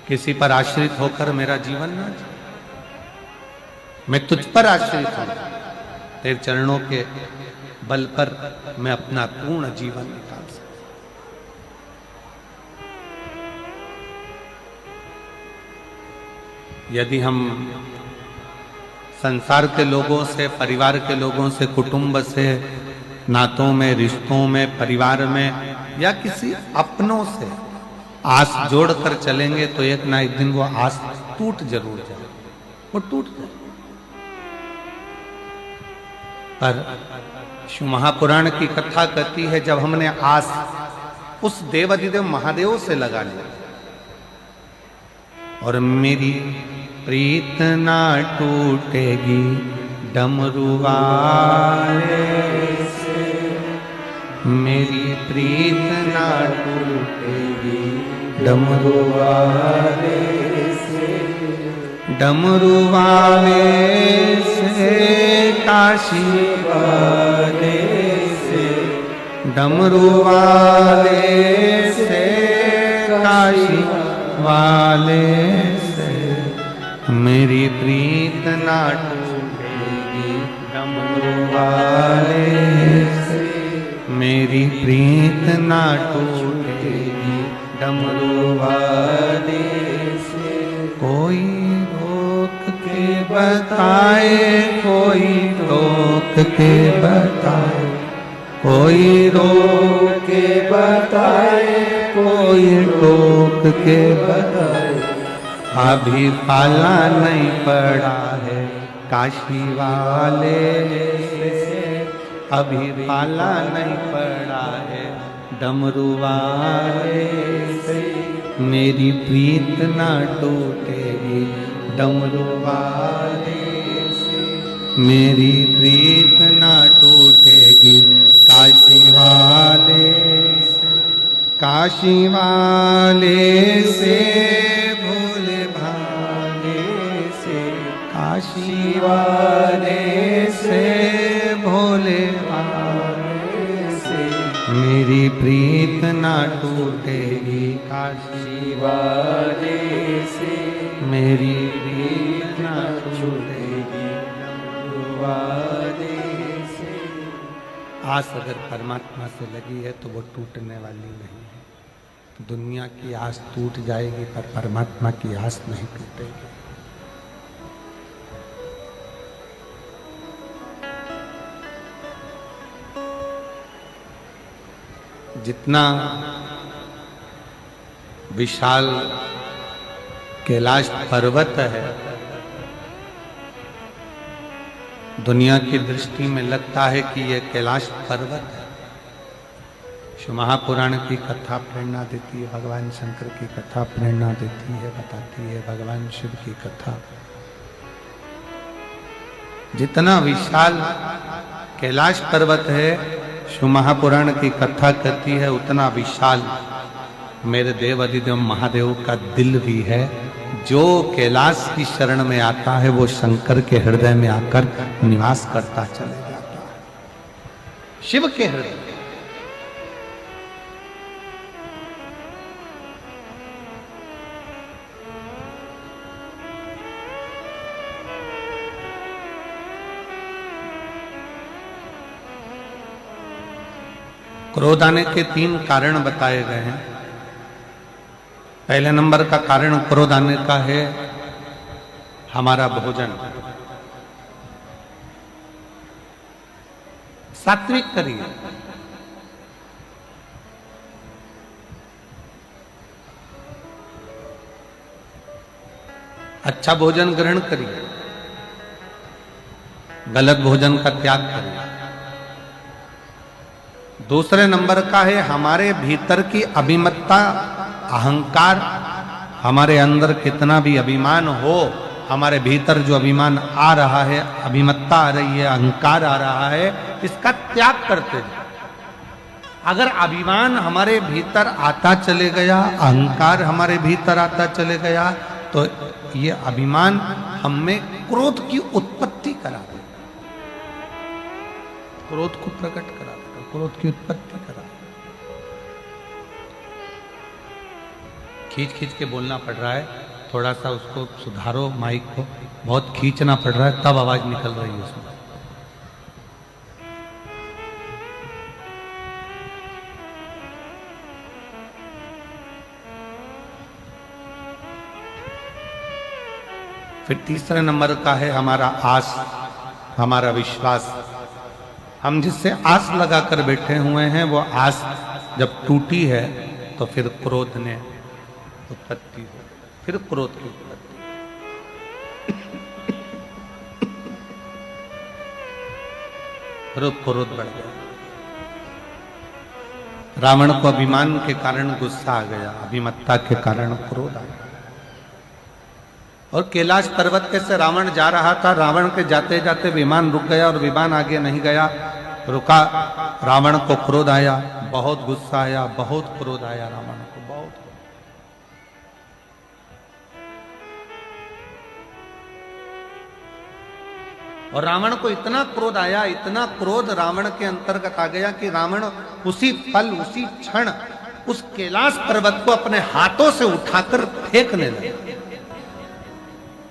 किसी पर आश्रित होकर मेरा जीवन ना जीऊं, मैं तुझ पर आश्रित हूं, तेरे चरणों के बल पर मैं अपना पूर्ण जीवन निकाल सकता। यदि हम संसार के लोगों से, परिवार के लोगों से, कुटुंब से, नातों में, रिश्तों में, परिवार में या किसी अपनों से आस जोड़कर चलेंगे तो एक ना एक दिन वो आस टूट जरूर जाए, वो टूट जाए। पर शिव महापुराण की कथा कहती है जब हमने आस उस देवाधिदेव महादेव से लगा लिया और मेरी प्रीत ना टूटेगी डमरू वाले से, मेरी प्रीत ना टूटेगी डमरू वाले से, डमरू वाले से, काशी वाले से, डमरू वाले से, काशी वाले से, मेरी प्रीत ना टूटेगी डमरू वाले से, मेरी प्रीत ना टूटेगी डमरू वाले से। कोई रोक के बताए, कोई रोक के बताए, कोई रोक के बताए, कोई रोक के बताए, अभी पाला नहीं पड़ा है काशी वाले से, अभी पाला नहीं पड़ा है डमरू वाले से, मेरी प्रीत ना टूटेगी डमरू वाले से, मेरी प्रीत ना टूटेगी काशी वाले से, काशी वाले से, भोले भाले से, काशी वाले से, भोले भाले से, मेरी प्रीत ना टूटेगी काशी वाले से, मेरी प्रीत ना टूटेगी डमरू वाले से। आस अगर परमात्मा से लगी है तो वो टूटने वाली नहीं है। दुनिया की आस टूट जाएगी पर परमात्मा की आस नहीं टूटेगी। जितना विशाल कैलाश पर्वत है, दुनिया की दृष्टि में लगता है कि यह कैलाश पर्वत है। शिव महापुराण की कथा प्रेरणा देती है, भगवान शंकर की कथा प्रेरणा देती है, बताती है भगवान शिव की कथा। जितना विशाल कैलाश पर्वत है, शिव महापुराण की कथा कहती है उतना विशाल मेरे देव अधिदेव महादेव का दिल भी है। जो कैलाश की शरण में आता है वो शंकर के हृदय में आकर निवास करता चले जाता है, शिव के हृदय। क्रोध आने के 3 कारण बताए गए हैं। पहले नंबर का कारण क्रोध आने का है हमारा भोजन। सात्विक करिए, अच्छा भोजन ग्रहण करिए, गलत भोजन का त्याग करिए। दूसरे नंबर का है हमारे भीतर की अभिमत्ता, अहंकार। हमारे अंदर कितना भी अभिमान हो, हमारे भीतर जो अभिमान आ रहा है, अभिमत्ता आ रही है, अहंकार आ रहा है, इसका त्याग करते हैं। अगर अभिमान हमारे भीतर आता चले गया, अहंकार हमारे भीतर आता चले गया, तो ये अभिमान हम में क्रोध की उत्पत्ति करा देगा, क्रोध को प्रकट करा देगा, क्रोध की उत्पत्ति करा। खींच खींच के बोलना पड़ रहा है, थोड़ा सा उसको सुधारो, माइक को बहुत खींचना पड़ रहा है, तब आवाज निकल रही है उसमें। फिर तीसरे नंबर का है हमारा आस, हमारा विश्वास। हम जिससे आस लगाकर बैठे हुए हैं, वो आस जब टूटी है तो फिर क्रोध ने उत्पत्ति हो, फिर क्रोध की उत्पत्ति। फिर क्रोध बढ़ गया। रावण को अभिमान के कारण गुस्सा आ गया, अभिमत्ता के कारण क्रोध आ गया। और कैलाश पर्वत पे से रावण जा रहा था, रावण के जाते जाते विमान रुक गया और विमान आगे नहीं गया, रुका। रावण को क्रोध आया, बहुत गुस्सा आया, बहुत क्रोध आया रावण को, बहुत। और रावण को इतना क्रोध आया, इतना क्रोध रावण के अंतर्गत आ गया कि रावण उसी पल, उसी क्षण उस कैलाश पर्वत को अपने हाथों से उठाकर फेंकने लगा।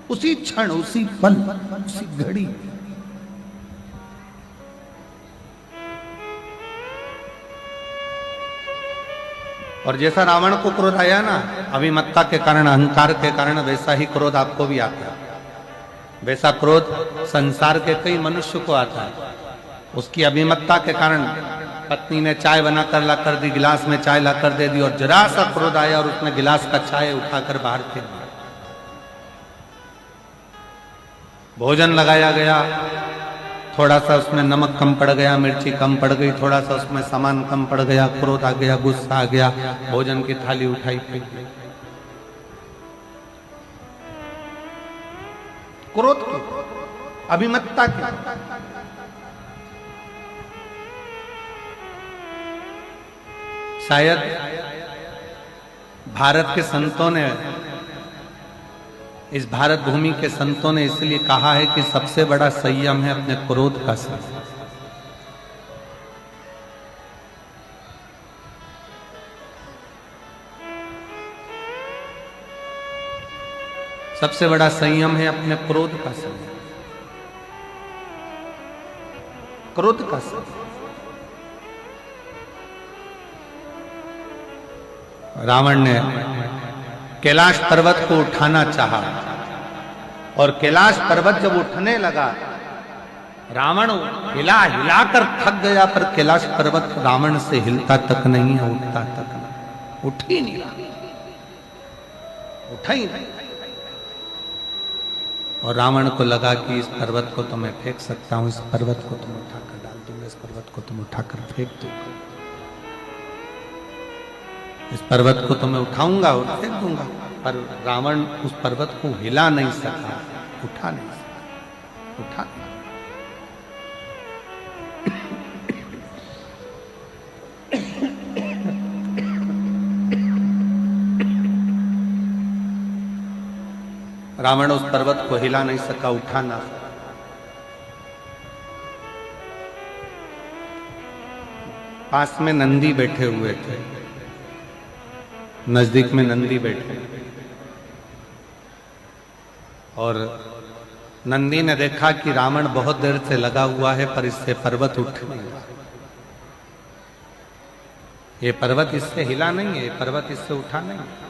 उसी क्षण, उसी पल, उसी घड़ी। और जैसा रावण को क्रोध आया ना, अभिमत्ता के कारण, अहंकार के कारण, वैसा ही क्रोध आपको भी आता है। वैसा क्रोध संसार के कई मनुष्य को आता है। उसकी अभिमत्ता के कारण पत्नी ने चाय बनाकर ला कर दी, गिलास में चाय ला कर दे दी, और जरा सा क्रोध आया और उसने गिलास का चाय उठाकर बाहर फेंक दिया। भोजन लगाया गया, थोड़ा सा उसमें नमक कम पड़ गया, मिर्ची कम पड़ गई, थोड़ा सा उसमें सामान कम पड़ गया, क्रोध आ गया, गुस्सा आ गया, भोजन की थाली उठाई फेंक दी। क्रोध की, अभिमत्ता की। शायद भारत के संतों ने, इस भारत भूमि के संतों ने इसलिए कहा है कि सबसे बड़ा संयम है अपने क्रोध का संयम। सबसे बड़ा संयम है अपने क्रोध का संयम, क्रोध का संयम। रावण ने कैलाश पर्वत को उठाना चाहा, और कैलाश पर्वत जब उठने लगा, रावण हिला हिलाकर थक गया, पर कैलाश पर्वत रावण से हिलता तक नहीं है, उठता तक नहीं, उठ ही नहीं रहा, उठा ही नहीं। और रावण को लगा कि इस पर्वत को तो मैं फेंक सकता हूं, इस पर्वत को तुम उठाकर डाल दूंगा, इस पर्वत को तुम उठाकर फेंक दूंगा, इस पर्वत को तो मैं उठाऊंगा और फेंक दूंगा। पर रावण उस पर्वत को हिला नहीं सका, उठा नहीं सका, उठा नहीं। रावण उस पर्वत को हिला नहीं सका, उठा ना सका। पास में नंदी बैठे हुए थे, नजदीक में नंदी बैठे, और नंदी ने देखा कि रावण बहुत देर से लगा हुआ है पर इससे पर्वत उठ नहीं रहा। ये पर्वत इससे हिला नहीं है, ये पर्वत इससे उठा नहीं है।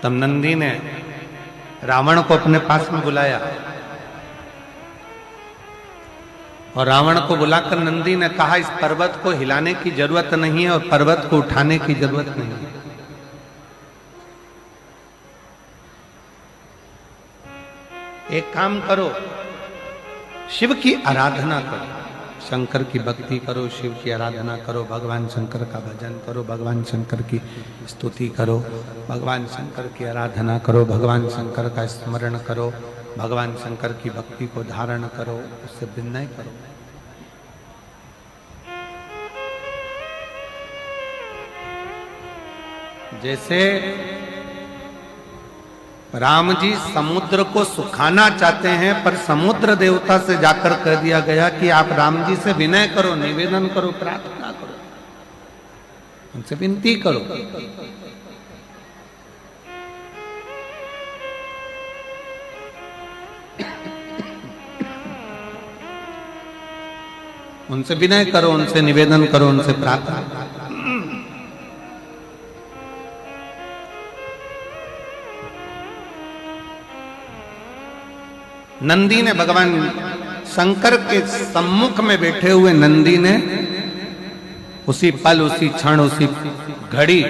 तब नंदी ने रावण को अपने पास में बुलाया और रावण को बुलाकर नंदी ने कहा, इस पर्वत को हिलाने की जरूरत नहीं है और पर्वत को उठाने की जरूरत नहीं है। एक काम करो, शिव की आराधना करो, शंकर की भक्ति करो, शिव की आराधना करो, भगवान शंकर का भजन करो, भगवान शंकर की स्तुति करो, भगवान शंकर की आराधना करो, भगवान शंकर का स्मरण करो, भगवान शंकर की भक्ति को धारण करो, उससे विनय करो। जैसे राम जी समुद्र को सुखाना चाहते हैं पर समुद्र देवता से जाकर कह दिया गया कि आप राम जी से विनय करो, निवेदन करो, प्रार्थना करो, उनसे विनती करो। उनसे विनय करो, उनसे निवेदन करो, उनसे प्रार्थना करो। नंदी ने भगवान शंकर के सम्मुख में बैठे हुए नंदी ने उसी पल, उसी क्षण, उसी घड़ी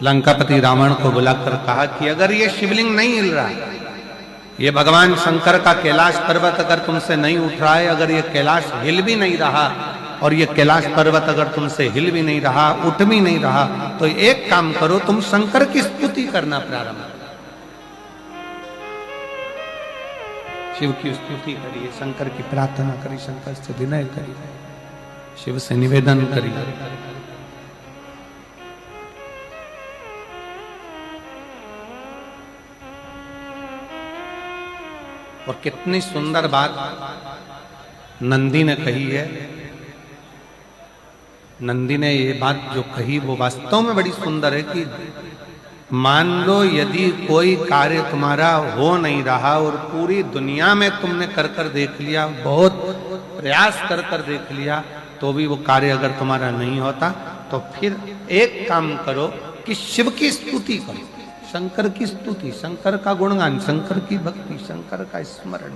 लंकापति रावण को बुलाकर कहा कि अगर ये शिवलिंग नहीं हिल रहा, ये भगवान शंकर का कैलाश पर्वत अगर तुमसे नहीं उठ रहा है, अगर ये कैलाश हिल भी नहीं रहा और ये कैलाश पर्वत अगर तुमसे हिल भी नहीं रहा, उठ भी नहीं रहा, तो एक काम करो, तुम शंकर की स्तुति करना प्रारंभ करो। शिव की स्तुति करिए, शंकर की प्रार्थना करिए, शंकर से विनय करिए, शिव से निवेदन करिए। और कितनी सुंदर बात नंदी ने कही है। नंदी ने ये बात जो कही वो वास्तव में बड़ी सुंदर है कि मान लो यदि कोई कार्य तुम्हारा हो नहीं रहा और पूरी दुनिया में तुमने कर कर देख लिया, बहुत प्रयास कर कर देख लिया, तो भी वो कार्य अगर तुम्हारा नहीं होता, तो फिर एक काम करो कि शिव की स्तुति करो, शंकर की स्तुति, शंकर का गुणगान, शंकर की भक्ति, शंकर का स्मरण।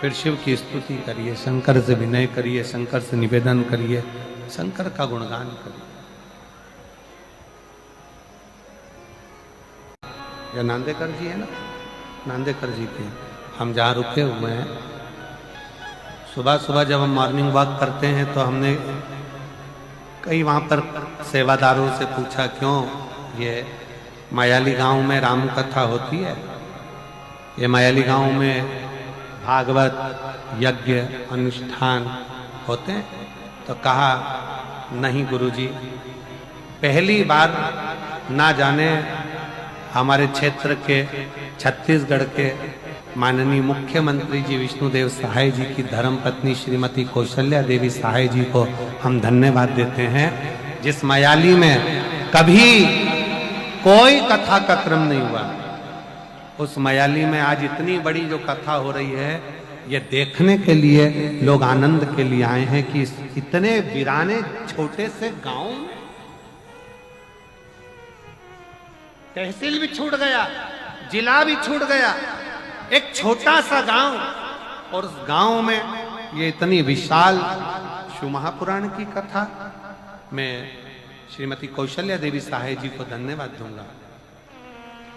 फिर शिव की स्तुति करिए, शंकर से विनय करिए, शंकर से निवेदन करिए, शंकर का गुणगान करिए। यह नांदेकर जी है ना, नांदेकर जी के हम जहाँ रुके हुए हैं, सुबह सुबह जब हम मॉर्निंग वॉक करते हैं तो हमने कई वहाँ पर सेवादारों से पूछा, क्यों ये मायाली गांव में राम कथा होती है, ये मायाली गांव में भागवत यज्ञ अनुष्ठान होते हैं? तो कहा नहीं गुरुजी, पहली बार ना जाने हमारे क्षेत्र के छत्तीसगढ़ के माननीय मुख्यमंत्री जी विष्णुदेव सहाय जी की धर्मपत्नी श्रीमती कौशल्या देवी सहाय जी को हम धन्यवाद देते हैं, जिस मायाली में कभी कोई कथा का क्रम नहीं हुआ, उस मायाली में आज इतनी बड़ी जो कथा हो रही है, ये देखने के लिए लोग आनंद के लिए आए हैं कि इतने वीराने छोटे से गांव में तहसील भी छूट गया, जिला भी छूट गया, एक छोटा सा गांव, और उस गांव में ये इतनी विशाल शिव महापुराण की कथा। मैं श्रीमती कौशल्या देवी सहाय जी को धन्यवाद दूंगा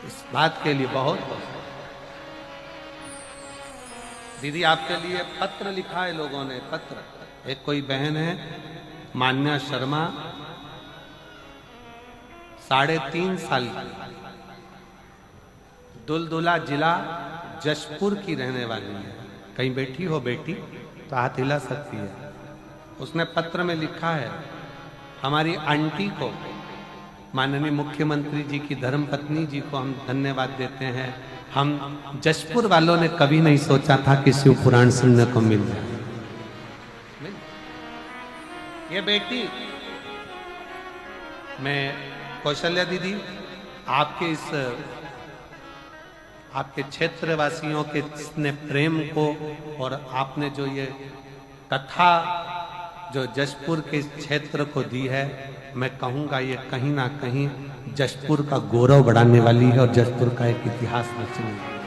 इस बात के लिए। बहुत बहुत दीदी आपके लिए पत्र लिखा है लोगों ने, पत्र। एक कोई बहन है मान्या शर्मा, 3.5 साल की, दुलदुला जिला जशपुर की रहने वाली है। कहीं बैठी हो बेटी तो हाथ हिला सकती है। उसने पत्र में लिखा है, हमारी आंटी को, माननीय मुख्यमंत्री जी की धर्मपत्नी जी को हम धन्यवाद देते हैं। हम जशपुर वालों ने कभी नहीं सोचा था कि शिव पुराण सुनने को मिल जाए। ये बेटी, मैं कौशल्या दीदी, आपके क्षेत्रवासियों के ने प्रेम को और आपने जो ये कथा जो जशपुर के क्षेत्र को दी है, मैं कहूँगा ये कहीं ना कहीं जशपुर का गौरव बढ़ाने वाली है और जशपुर का एक इतिहास रचने वाली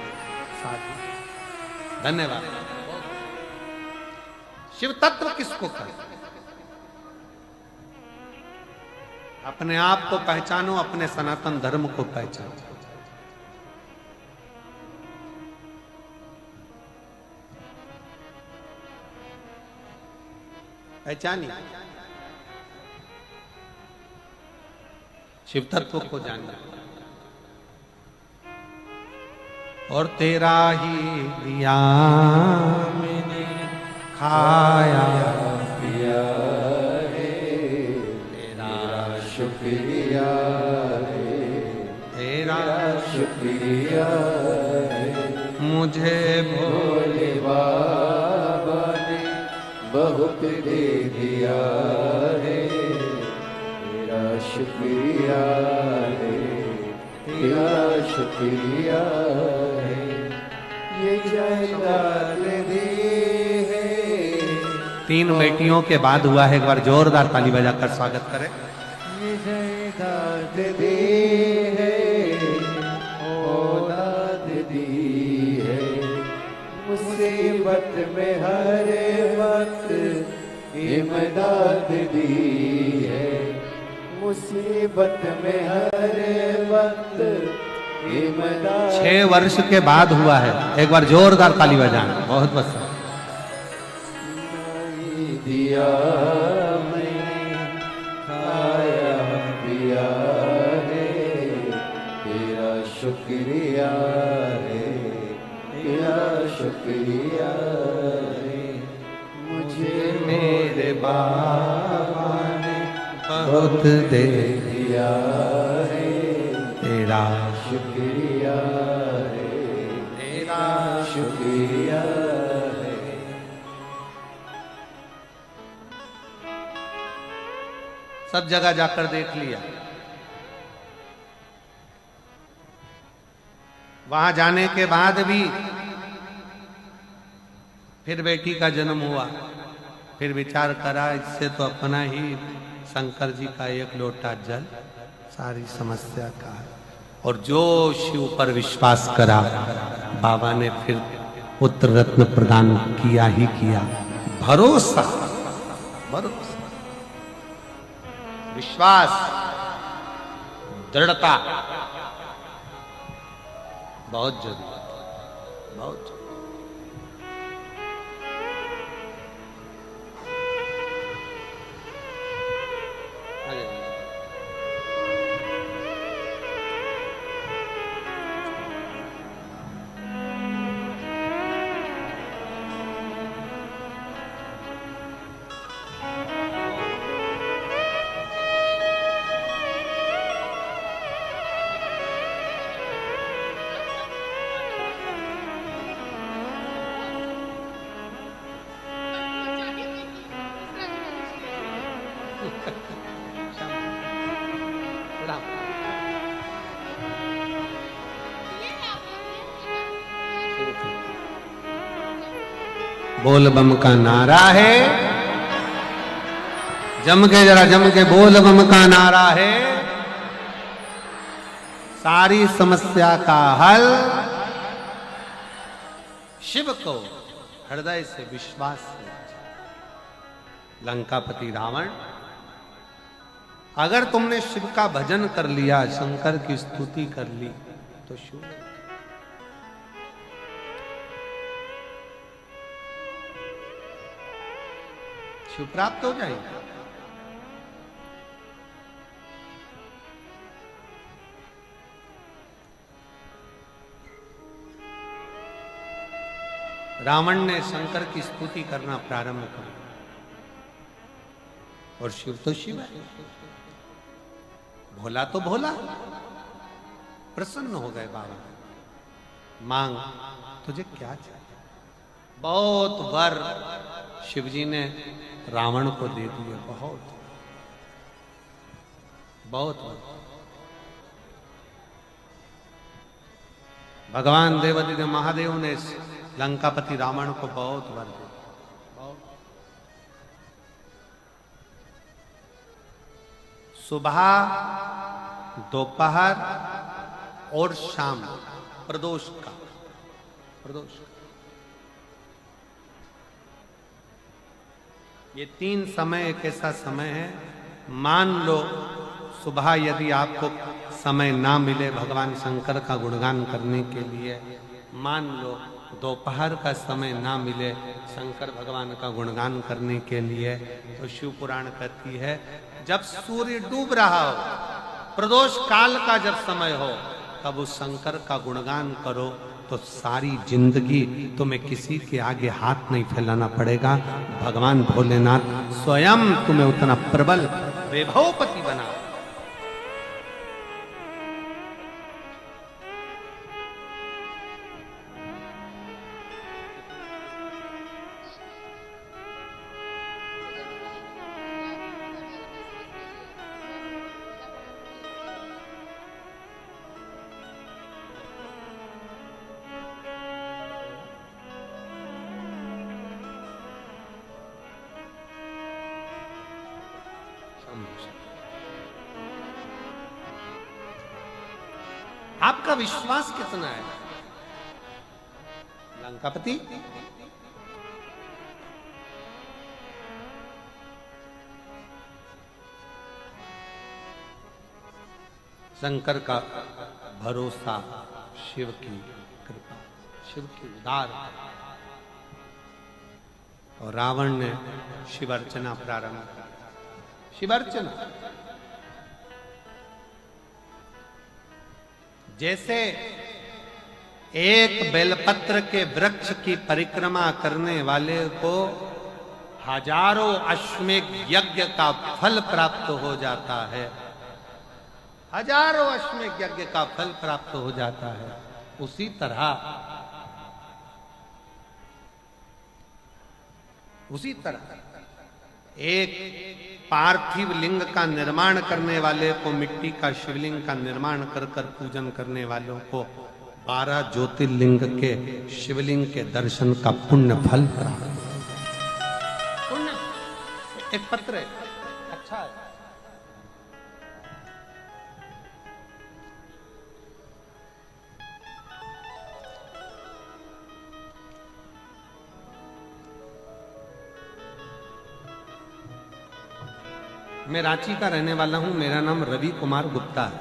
है। धन्यवाद। शिव तत्व किसको कहे? अपने आप को पहचानो, अपने सनातन धर्म को पहचानो। पहचानिए, शिव तत्व को जानिए और तेरा ही दिया मैंने खाया पिया रे, तेरा शुक्रिया रे, तेरा शुक्रिया रे, मुझे भोले बाबा ने बहुत दे दिया रे, तेरा शुक्रिया रे, तेरा शुक्रिया रे, ये जायदाद दी है। 3 बेटियों के बाद हुआ है। एक बार जोरदार ताली बजाकर स्वागत करें। ये जायदाद दी है, औलाद दी है, मुसीबत में हर वक्त इमदाद दी है, मुसीबत में हर वक्त इमदाद। 6 वर्ष के बाद हुआ है। एक बार जोरदार ताली बजाना। बहुत बस दिया मैंने खाया पिया रे, तेरा शुक्रिया रे, तेरा शुक्रिया रे, मुझे मेरे बाबा ने बहुत दे दिया रे, तेरा शुक्रिया रे, तेरा शुक्रिया रे। सब जगह जाकर देख लिया। वहां जाने के बाद भी फिर बेटी का जन्म हुआ। फिर विचार करा, इससे तो अपना ही शंकर जी का एक लोटा जल सारी समस्या का है। और जो शिव पर विश्वास करा, बाबा ने फिर पुत्र रत्न प्रदान किया ही किया। भरोसा, भरोसा, विश्वास, दृढ़ता बहुत जरूरी है, बहुत जरूरी। बोल बम का नारा है, जम के जरा जम के बोल बम का नारा है। सारी समस्या का हल शिव को हृदय से विश्वास से। लंकापति रावण, अगर तुमने शिव का भजन कर लिया, शंकर की स्तुति कर ली, तो शिव शिव प्राप्त हो जाएगा। रावण ने शंकर की स्तुति करना प्रारंभ कर, और शिव तो शिव है, भोला तो भोला। प्रसन्न हो गए बाबा, मांग तुझे क्या चाहिए। बहुत वर शिवजी ने रावण को दे दिए, बहुत बहुत वर। भगवान देवादिदेव महादेव ने लंकापति रावण को बहुत वर दिया। सुबह, दोपहर और शाम प्रदोष का, प्रदोष ये 3 समय एक ऐसा समय है, मान लो सुबह यदि आपको समय ना मिले भगवान शंकर का गुणगान करने के लिए, मान लो दोपहर का समय ना मिले शंकर भगवान का गुणगान करने के लिए, तो शिव पुराण कहती है जब सूर्य डूब रहा हो, प्रदोष काल का जब समय हो, तब उस शंकर का गुणगान करो तो सारी जिंदगी तुम्हें किसी के आगे हाथ नहीं फैलाना पड़ेगा। भगवान भोलेनाथ स्वयं तुम्हें उतना प्रबल वैभवपति बना। आपका विश्वास कितना है लंकापति? शंकर का भरोसा, शिव की कृपा, शिव की उदार। और रावण ने शिव अर्चना प्रारंभ की। शिव अर्चना जैसे एक बेलपत्र के वृक्ष की परिक्रमा करने वाले को हजारों अश्वमेध यज्ञ का फल प्राप्त हो जाता है, हजारों अश्वमेध यज्ञ का फल प्राप्त हो जाता है, उसी तरह एक पार्थिव लिंग का निर्माण करने वाले को, मिट्टी का शिवलिंग का निर्माण कर कर पूजन करने वालों को 12 ज्योतिर्लिंग के शिवलिंग के दर्शन का पुण्य फल प्राप्त। पुण्य एक पत्र है, अच्छा है। मैं रांची का रहने वाला हूं, मेरा नाम रवि कुमार गुप्ता है,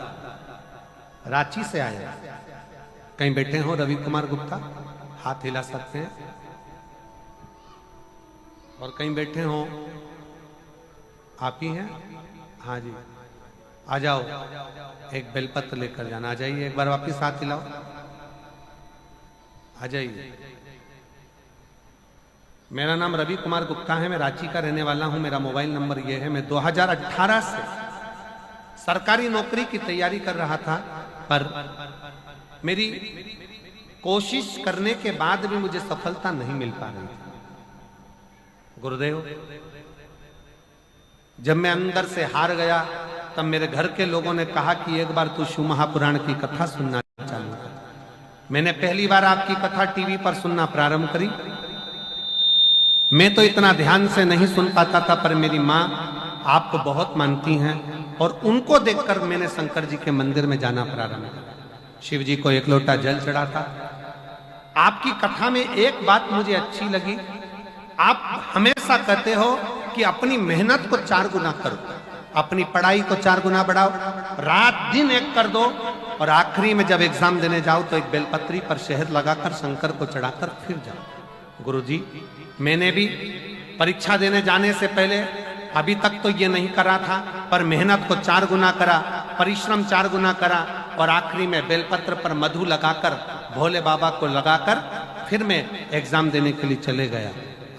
रांची से आया। कहीं बैठे हो रवि कुमार गुप्ता? हाथ हिला सकते हैं। और कहीं बैठे हो? आप ही हैं? हाँ जी, आ जाओ, एक बेलपत्र लेकर जाना। आ जाइए, एक बार वापिस हाथ हिलाओ, आ जाइए। मेरा नाम रवि कुमार गुप्ता है, मैं रांची का रहने वाला हूं। मेरा मोबाइल नंबर यह है। मैं 2018 से सरकारी नौकरी की तैयारी कर रहा था, पर मेरी कोशिश करने के बाद भी मुझे सफलता नहीं मिल पा रही थी। गुरुदेव, जब मैं अंदर से हार गया, तब मेरे घर के लोगों ने कहा कि एक बार तू शिव महापुराण की कथा सुनना चालू कर। मैंने पहली बार आपकी कथा टीवी पर सुनना प्रारंभ करी। मैं तो इतना ध्यान से नहीं सुन पाता था, पर मेरी माँ आपको बहुत मानती हैं, और उनको देखकर मैंने शंकर जी के मंदिर में जाना प्रारंभ किया। शिव जी को एक लोटा जल चढ़ा था। आपकी कथा में एक बात मुझे अच्छी लगी, आप हमेशा कहते हो कि अपनी मेहनत को 4 गुना करो, अपनी पढ़ाई को 4 गुना बढ़ाओ, रात दिन एक कर दो, और आखिरी में जब एग्जाम देने जाओ तो एक बेलपत्री पर शहद लगाकर शंकर को चढ़ाकर फिर जाओ। गुरुजी, मैंने भी परीक्षा देने जाने से पहले अभी तक तो ये नहीं करा था, पर मेहनत को 4 गुना करा, परिश्रम 4 गुना करा, और आखिरी में बेलपत्र पर मधु लगाकर, भोले बाबा को लगाकर फिर मैं एग्जाम देने के लिए चले गया।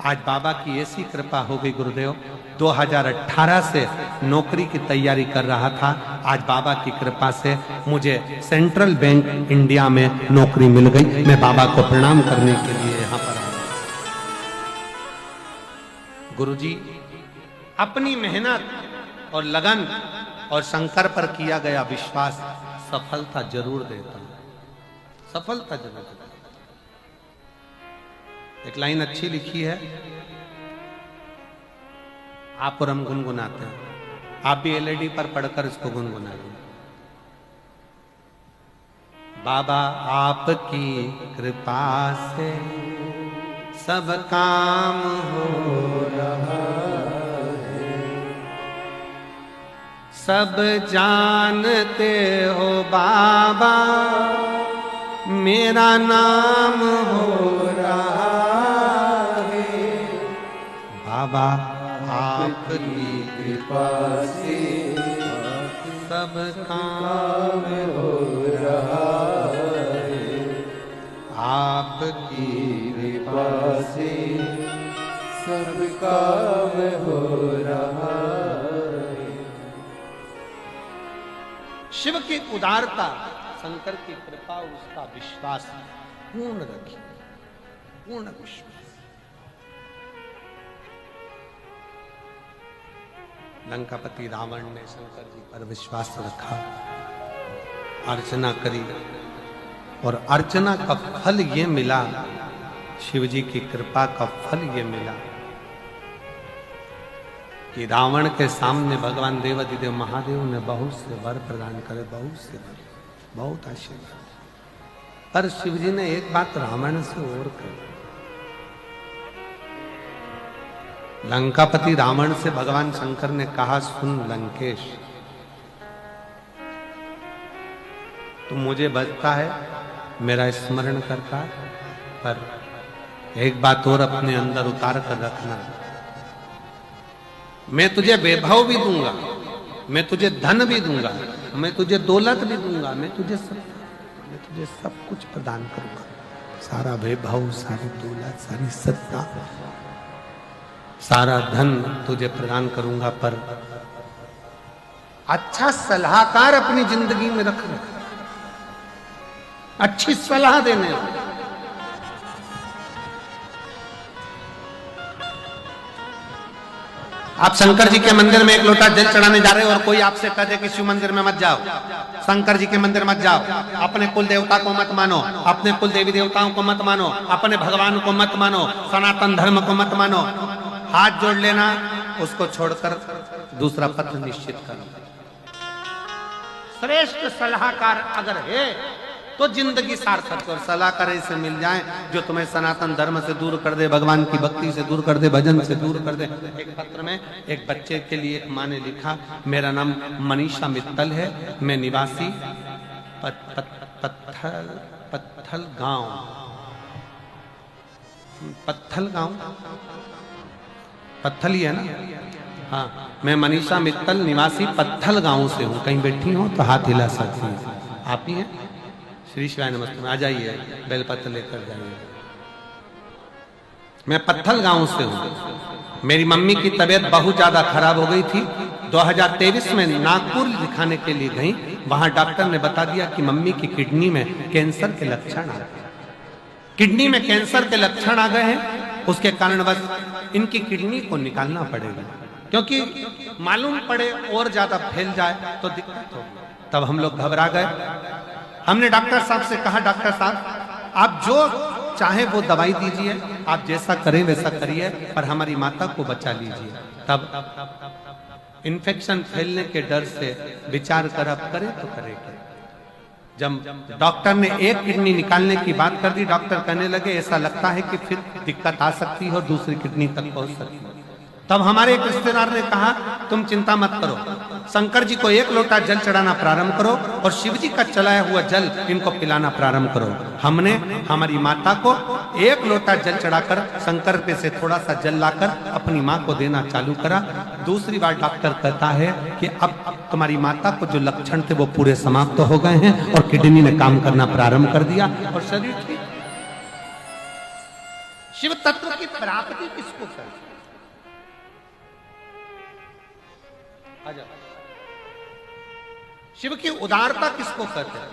आज बाबा की ऐसी कृपा हो गई गुरुदेव, 2018 से नौकरी की तैयारी कर रहा था, आज बाबा की कृपा से मुझे सेंट्रल बैंक इंडिया में नौकरी मिल गई। मैं बाबा को प्रणाम करने के लिए यहाँ पर आया। गुरुजी अपनी मेहनत और लगन और शंकर पर किया गया विश्वास सफलता जरूर देता है, सफलता जरूर देता है। एक लाइन अच्छी लिखी है, आप और हम गुनगुनाते हैं, आप भी एलईडी पर पढ़कर इसको गुनगुनाइए। बाबा आपकी कृपा से सब काम हो रहा है, सब जानते हो बाबा मेरा नाम हो रहा है। बाबा आपकी कृपा से सब काम हो रहा है, आपकी कृपा से सब काम हो रहा है। शिव की उदारता, शंकर की कृपा, उसका विश्वास पूर्ण रखिए, पूर्ण विश्वास। लंकापति रावण ने शंकर जी पर विश्वास रखा, अर्चना करी और अर्चना का फल ये मिला, शिव जी की कृपा का फल ये मिला कि रावण के सामने भगवान देवाधिदेव महादेव ने बहुत से वर प्रदान करे, बहुत से वर, बहुत आशीर्वाद। पर शिव जी ने एक बात रावण से और कही। लंकापति रावण से भगवान शंकर ने कहा, सुन लंकेश, तू मुझे बचता है, मेरा स्मरण करता है, पर एक बात और अपने अंदर उतार कर रखना, मैं तुझे वैभव भी दूंगा, मैं तुझे धन भी दूंगा, मैं तुझे दौलत भी दूंगा, मैं तुझे सब कुछ प्रदान करूंगा, सारा वैभव, सारी दौलत, सारी सत्ता, सारा धन तुझे प्रदान करूंगा, पर अच्छा सलाहकार अपनी जिंदगी में रखना, अच्छी सलाह देने। आप शंकर जी के मंदिर में एक लोटा जल चढ़ाने जा रहे हो और कोई आपसे कह दे कि शिव मंदिर में मत जाओ, शंकर जी के मंदिर मत जाओ, अपने कुल देवता को मत मानो, अपने कुल देवी देवताओं को मत मानो, अपने भगवान को मत मानो, सनातन धर्म को मत मानो, हाथ जोड़ लेना, उसको छोड़कर दूसरा पथ निश्चित करो। श्रेष्ठ सलाहकार अगर है तो जिंदगी सार्थक, और सलाहकार ऐसे मिल जाए जो तुम्हें सनातन धर्म से दूर कर दे, भगवान की भक्ति से दूर कर दे, भजन से दूर कर दे। एक पत्र में एक बच्चे के लिए एक माँ ने लिखा, मेरा नाम मनीषा मित्तल है, मैं निवासी पत्थल गांव, पत्थल ही है ना, हाँ, मैं मनीषा मित्तल निवासी पत्थल गांव से हूँ। कहीं बैठी हो तो हाथ हिला सकती हैं, आप ही हैं? श्री शिवाय नमस्ते में आ जाइए, बेलपत्र लेकर जाइए। मैं पत्थल गांव से हूँ। मेरी मम्मी की तबीयत बहुत ज्यादा खराब हो गई थी। 2023 में नागपुर दिखाने के लिए गई, वहां डॉक्टर ने बता दिया कि मम्मी की किडनी में कैंसर के लक्षण आ गए, किडनी में कैंसर के लक्षण आ गए हैं, उसके कारण बस इनकी किडनी को निकालना पड़ेगा, क्योंकि मालूम पड़े और ज्यादा फैल जाए तो दिक्कत होगी। तब हम लोग घबरा गए। हमने डॉक्टर साहब से कहा, डॉक्टर साहब आप जो चाहे वो दवाई दीजिए, आप जैसा करें वैसा करिए, पर हमारी माता को बचा लीजिए। तब इन्फेक्शन फैलने के डर से विचार कर अब करे तो करे क्या। जब डॉक्टर ने एक किडनी निकालने की बात कर दी, डॉक्टर कहने लगे ऐसा लगता है कि फिर दिक्कत आ सकती है और दूसरी किडनी तक पहुंच सकती है। तब हमारे एक रिश्तेदार ने कहा, तुम चिंता मत करो, शंकर जी को एक लोटा जल चढ़ाना प्रारंभ करो और शिव जी का चलाया हुआ जल इनको पिलाना प्रारंभ करो। हमने हमारी माता को एक लोटा जल चढ़ाकर शंकर पे से थोड़ा सा जल लाकर अपनी माँ को देना चालू करा। दूसरी बार डॉक्टर कहता है कि अब तुम्हारी माता को जो लक्षण थे वो पूरे समाप्त हो गए हैं और किडनी ने काम करना प्रारंभ कर दिया और शरीर ठीक। शिव तत्व की प्राप्ति किसको कहते हैं? शिव की उदारता किसको कहते हैं?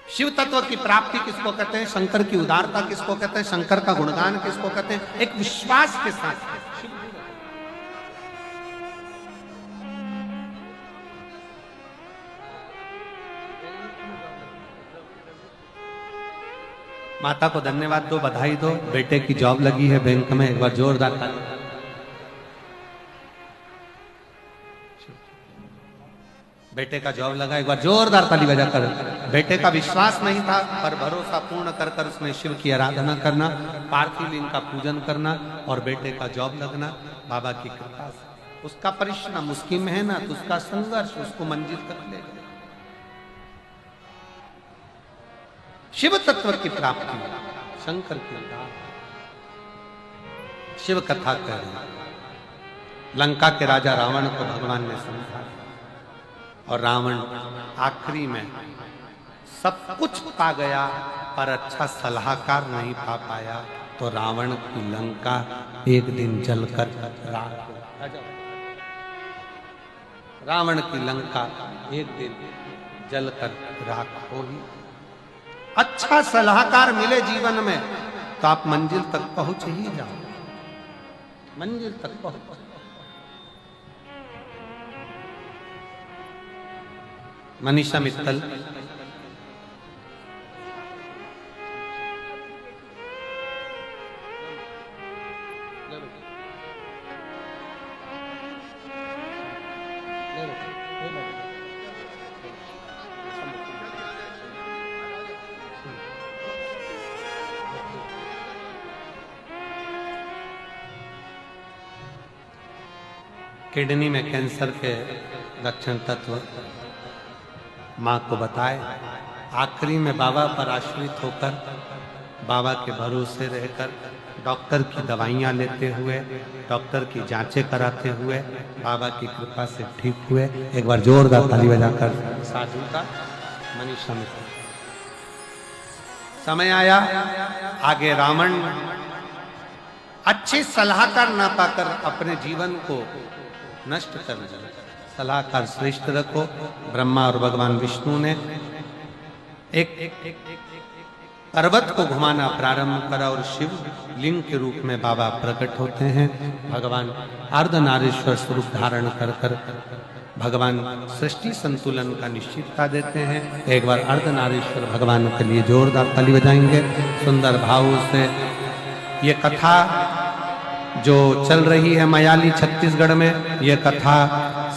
शिव तत्व की प्राप्ति किसको कहते हैं? शंकर की उदारता किसको कहते हैं? शंकर का गुणगान किसको कहते हैं? एक विश्वास के साथ माता को धन्यवाद दो, बधाई दो, बेटे की जॉब लगी है बैंक में, एक बार जोरदार ताली। बेटे का जॉब लगा, एक बार जोरदार ताली बजाकर। बेटे का विश्वास नहीं था पर भरोसा पूर्ण कर कर उसने शिव की आराधना करना, पार्थिव लिंग का पूजन करना और बेटे का जॉब लगना बाबा की कृपा से। उसका परिश्रम, उसकी मेहनत, उसका संघर्ष उसको मंजिल तक ले गया। शिव तत्व की प्राप्ति, शंकर की उदारता। शिव कथा कह रही। लंका के राजा रावण को भगवान ने समझाया और रावण आखिरी में सब कुछ पा गया पर अच्छा सलाहकार नहीं पा पाया, तो रावण की लंका एक दिन जलकर राख हो। रावण की लंका एक दिन जलकर राख हो ही। अच्छा सलाहकार मिले जीवन में तो आप मंजिल तक पहुंच ही जाओ, मंजिल तक पहुंच। मनीषा मित्तल किडनी में कैंसर के लक्षण तत्व माँ को बताए। आखिरी में बाबा पर आश्रित होकर, बाबा के भरोसे रहकर, डॉक्टर की दवाइयाँ लेते हुए, डॉक्टर की जांचें कराते हुए बाबा की कृपा से ठीक हुए। एक बार जोरदार ताली बजाकर साधु का मनीषा में। समय आया, आगे रावण अच्छी सलाहकार ना पाकर अपने जीवन को नष्ट कर दिया। सलाहकार श्रेष्ठ रखो। ब्रह्मा और भगवान विष्णु ने एक पर्वत को घुमाना प्रारंभ करा और शिव लिंग के रूप में बाबा प्रकट होते हैं। भगवान अर्धनारीश्वर स्वरूप धारण कर कर भगवान सृष्टि संतुलन का निश्चितता देते हैं। एक बार अर्धनारीश्वर भगवान के लिए जोरदार ताली बजाएंगे। सुंदर भाव से ये कथा जो चल रही है मयाली छत्तीसगढ़ में, ये कथा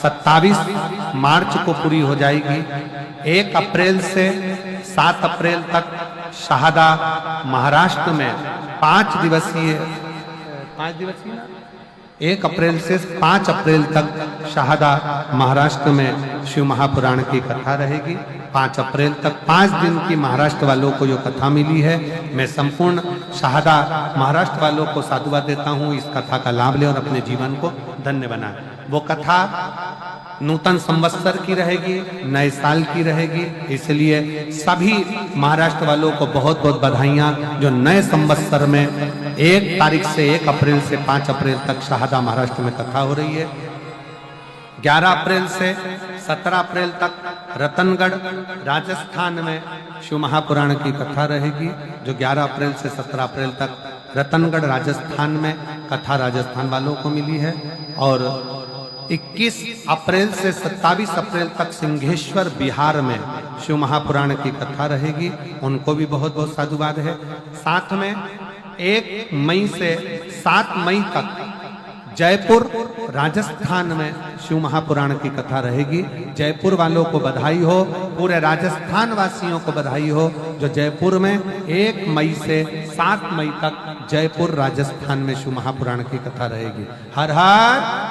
27 मार्च को पूरी हो जाएगी। 1 अप्रैल से 7 अप्रैल तक शहादा महाराष्ट्र में 5 दिवसीय 1 अप्रैल से 5 अप्रैल तक शहादा महाराष्ट्र में शिव महापुराण की कथा रहेगी। 5 अप्रैल तक 5 दिन की महाराष्ट्र वालों को जो कथा मिली है, मैं संपूर्ण शहादा महाराष्ट्र वालों को साधुवाद देता हूँ। इस कथा का लाभ लें और अपने जीवन को धन्य बनाएं। वो कथा नूतन संवत्सर की रहेगी, नए साल की रहेगी, इसलिए सभी महाराष्ट्र वालों को बहुत बहुत बधाइयाँ जो नए संवत्सर में 1 तारीख से 1 अप्रैल से 5 अप्रैल तक शहादा महाराष्ट्र में कथा हो रही है। 11 अप्रैल से 17 अप्रैल तक रतनगढ़ राजस्थान में शिव महापुराण की कथा रहेगी। जो 11 अप्रैल से 17 अप्रैल तक रतनगढ़ राजस्थान में कथा राजस्थान वालों को मिली है। और 21 अप्रैल से 27 अप्रैल तक सिंहेश्वर बिहार में शिव महापुराण की कथा रहेगी, उनको भी बहुत बहुत साधुवाद है। साथ में 1 मई से 7 मई तक जयपुर राजस्थान में शिव महापुराण की कथा रहेगी। जयपुर वालों को बधाई हो, पूरे राजस्थान वासियों को बधाई हो जो जयपुर में 1 मई से 7 मई तक जयपुर राजस्थान में शिव महापुराण की कथा रहेगी। हर हर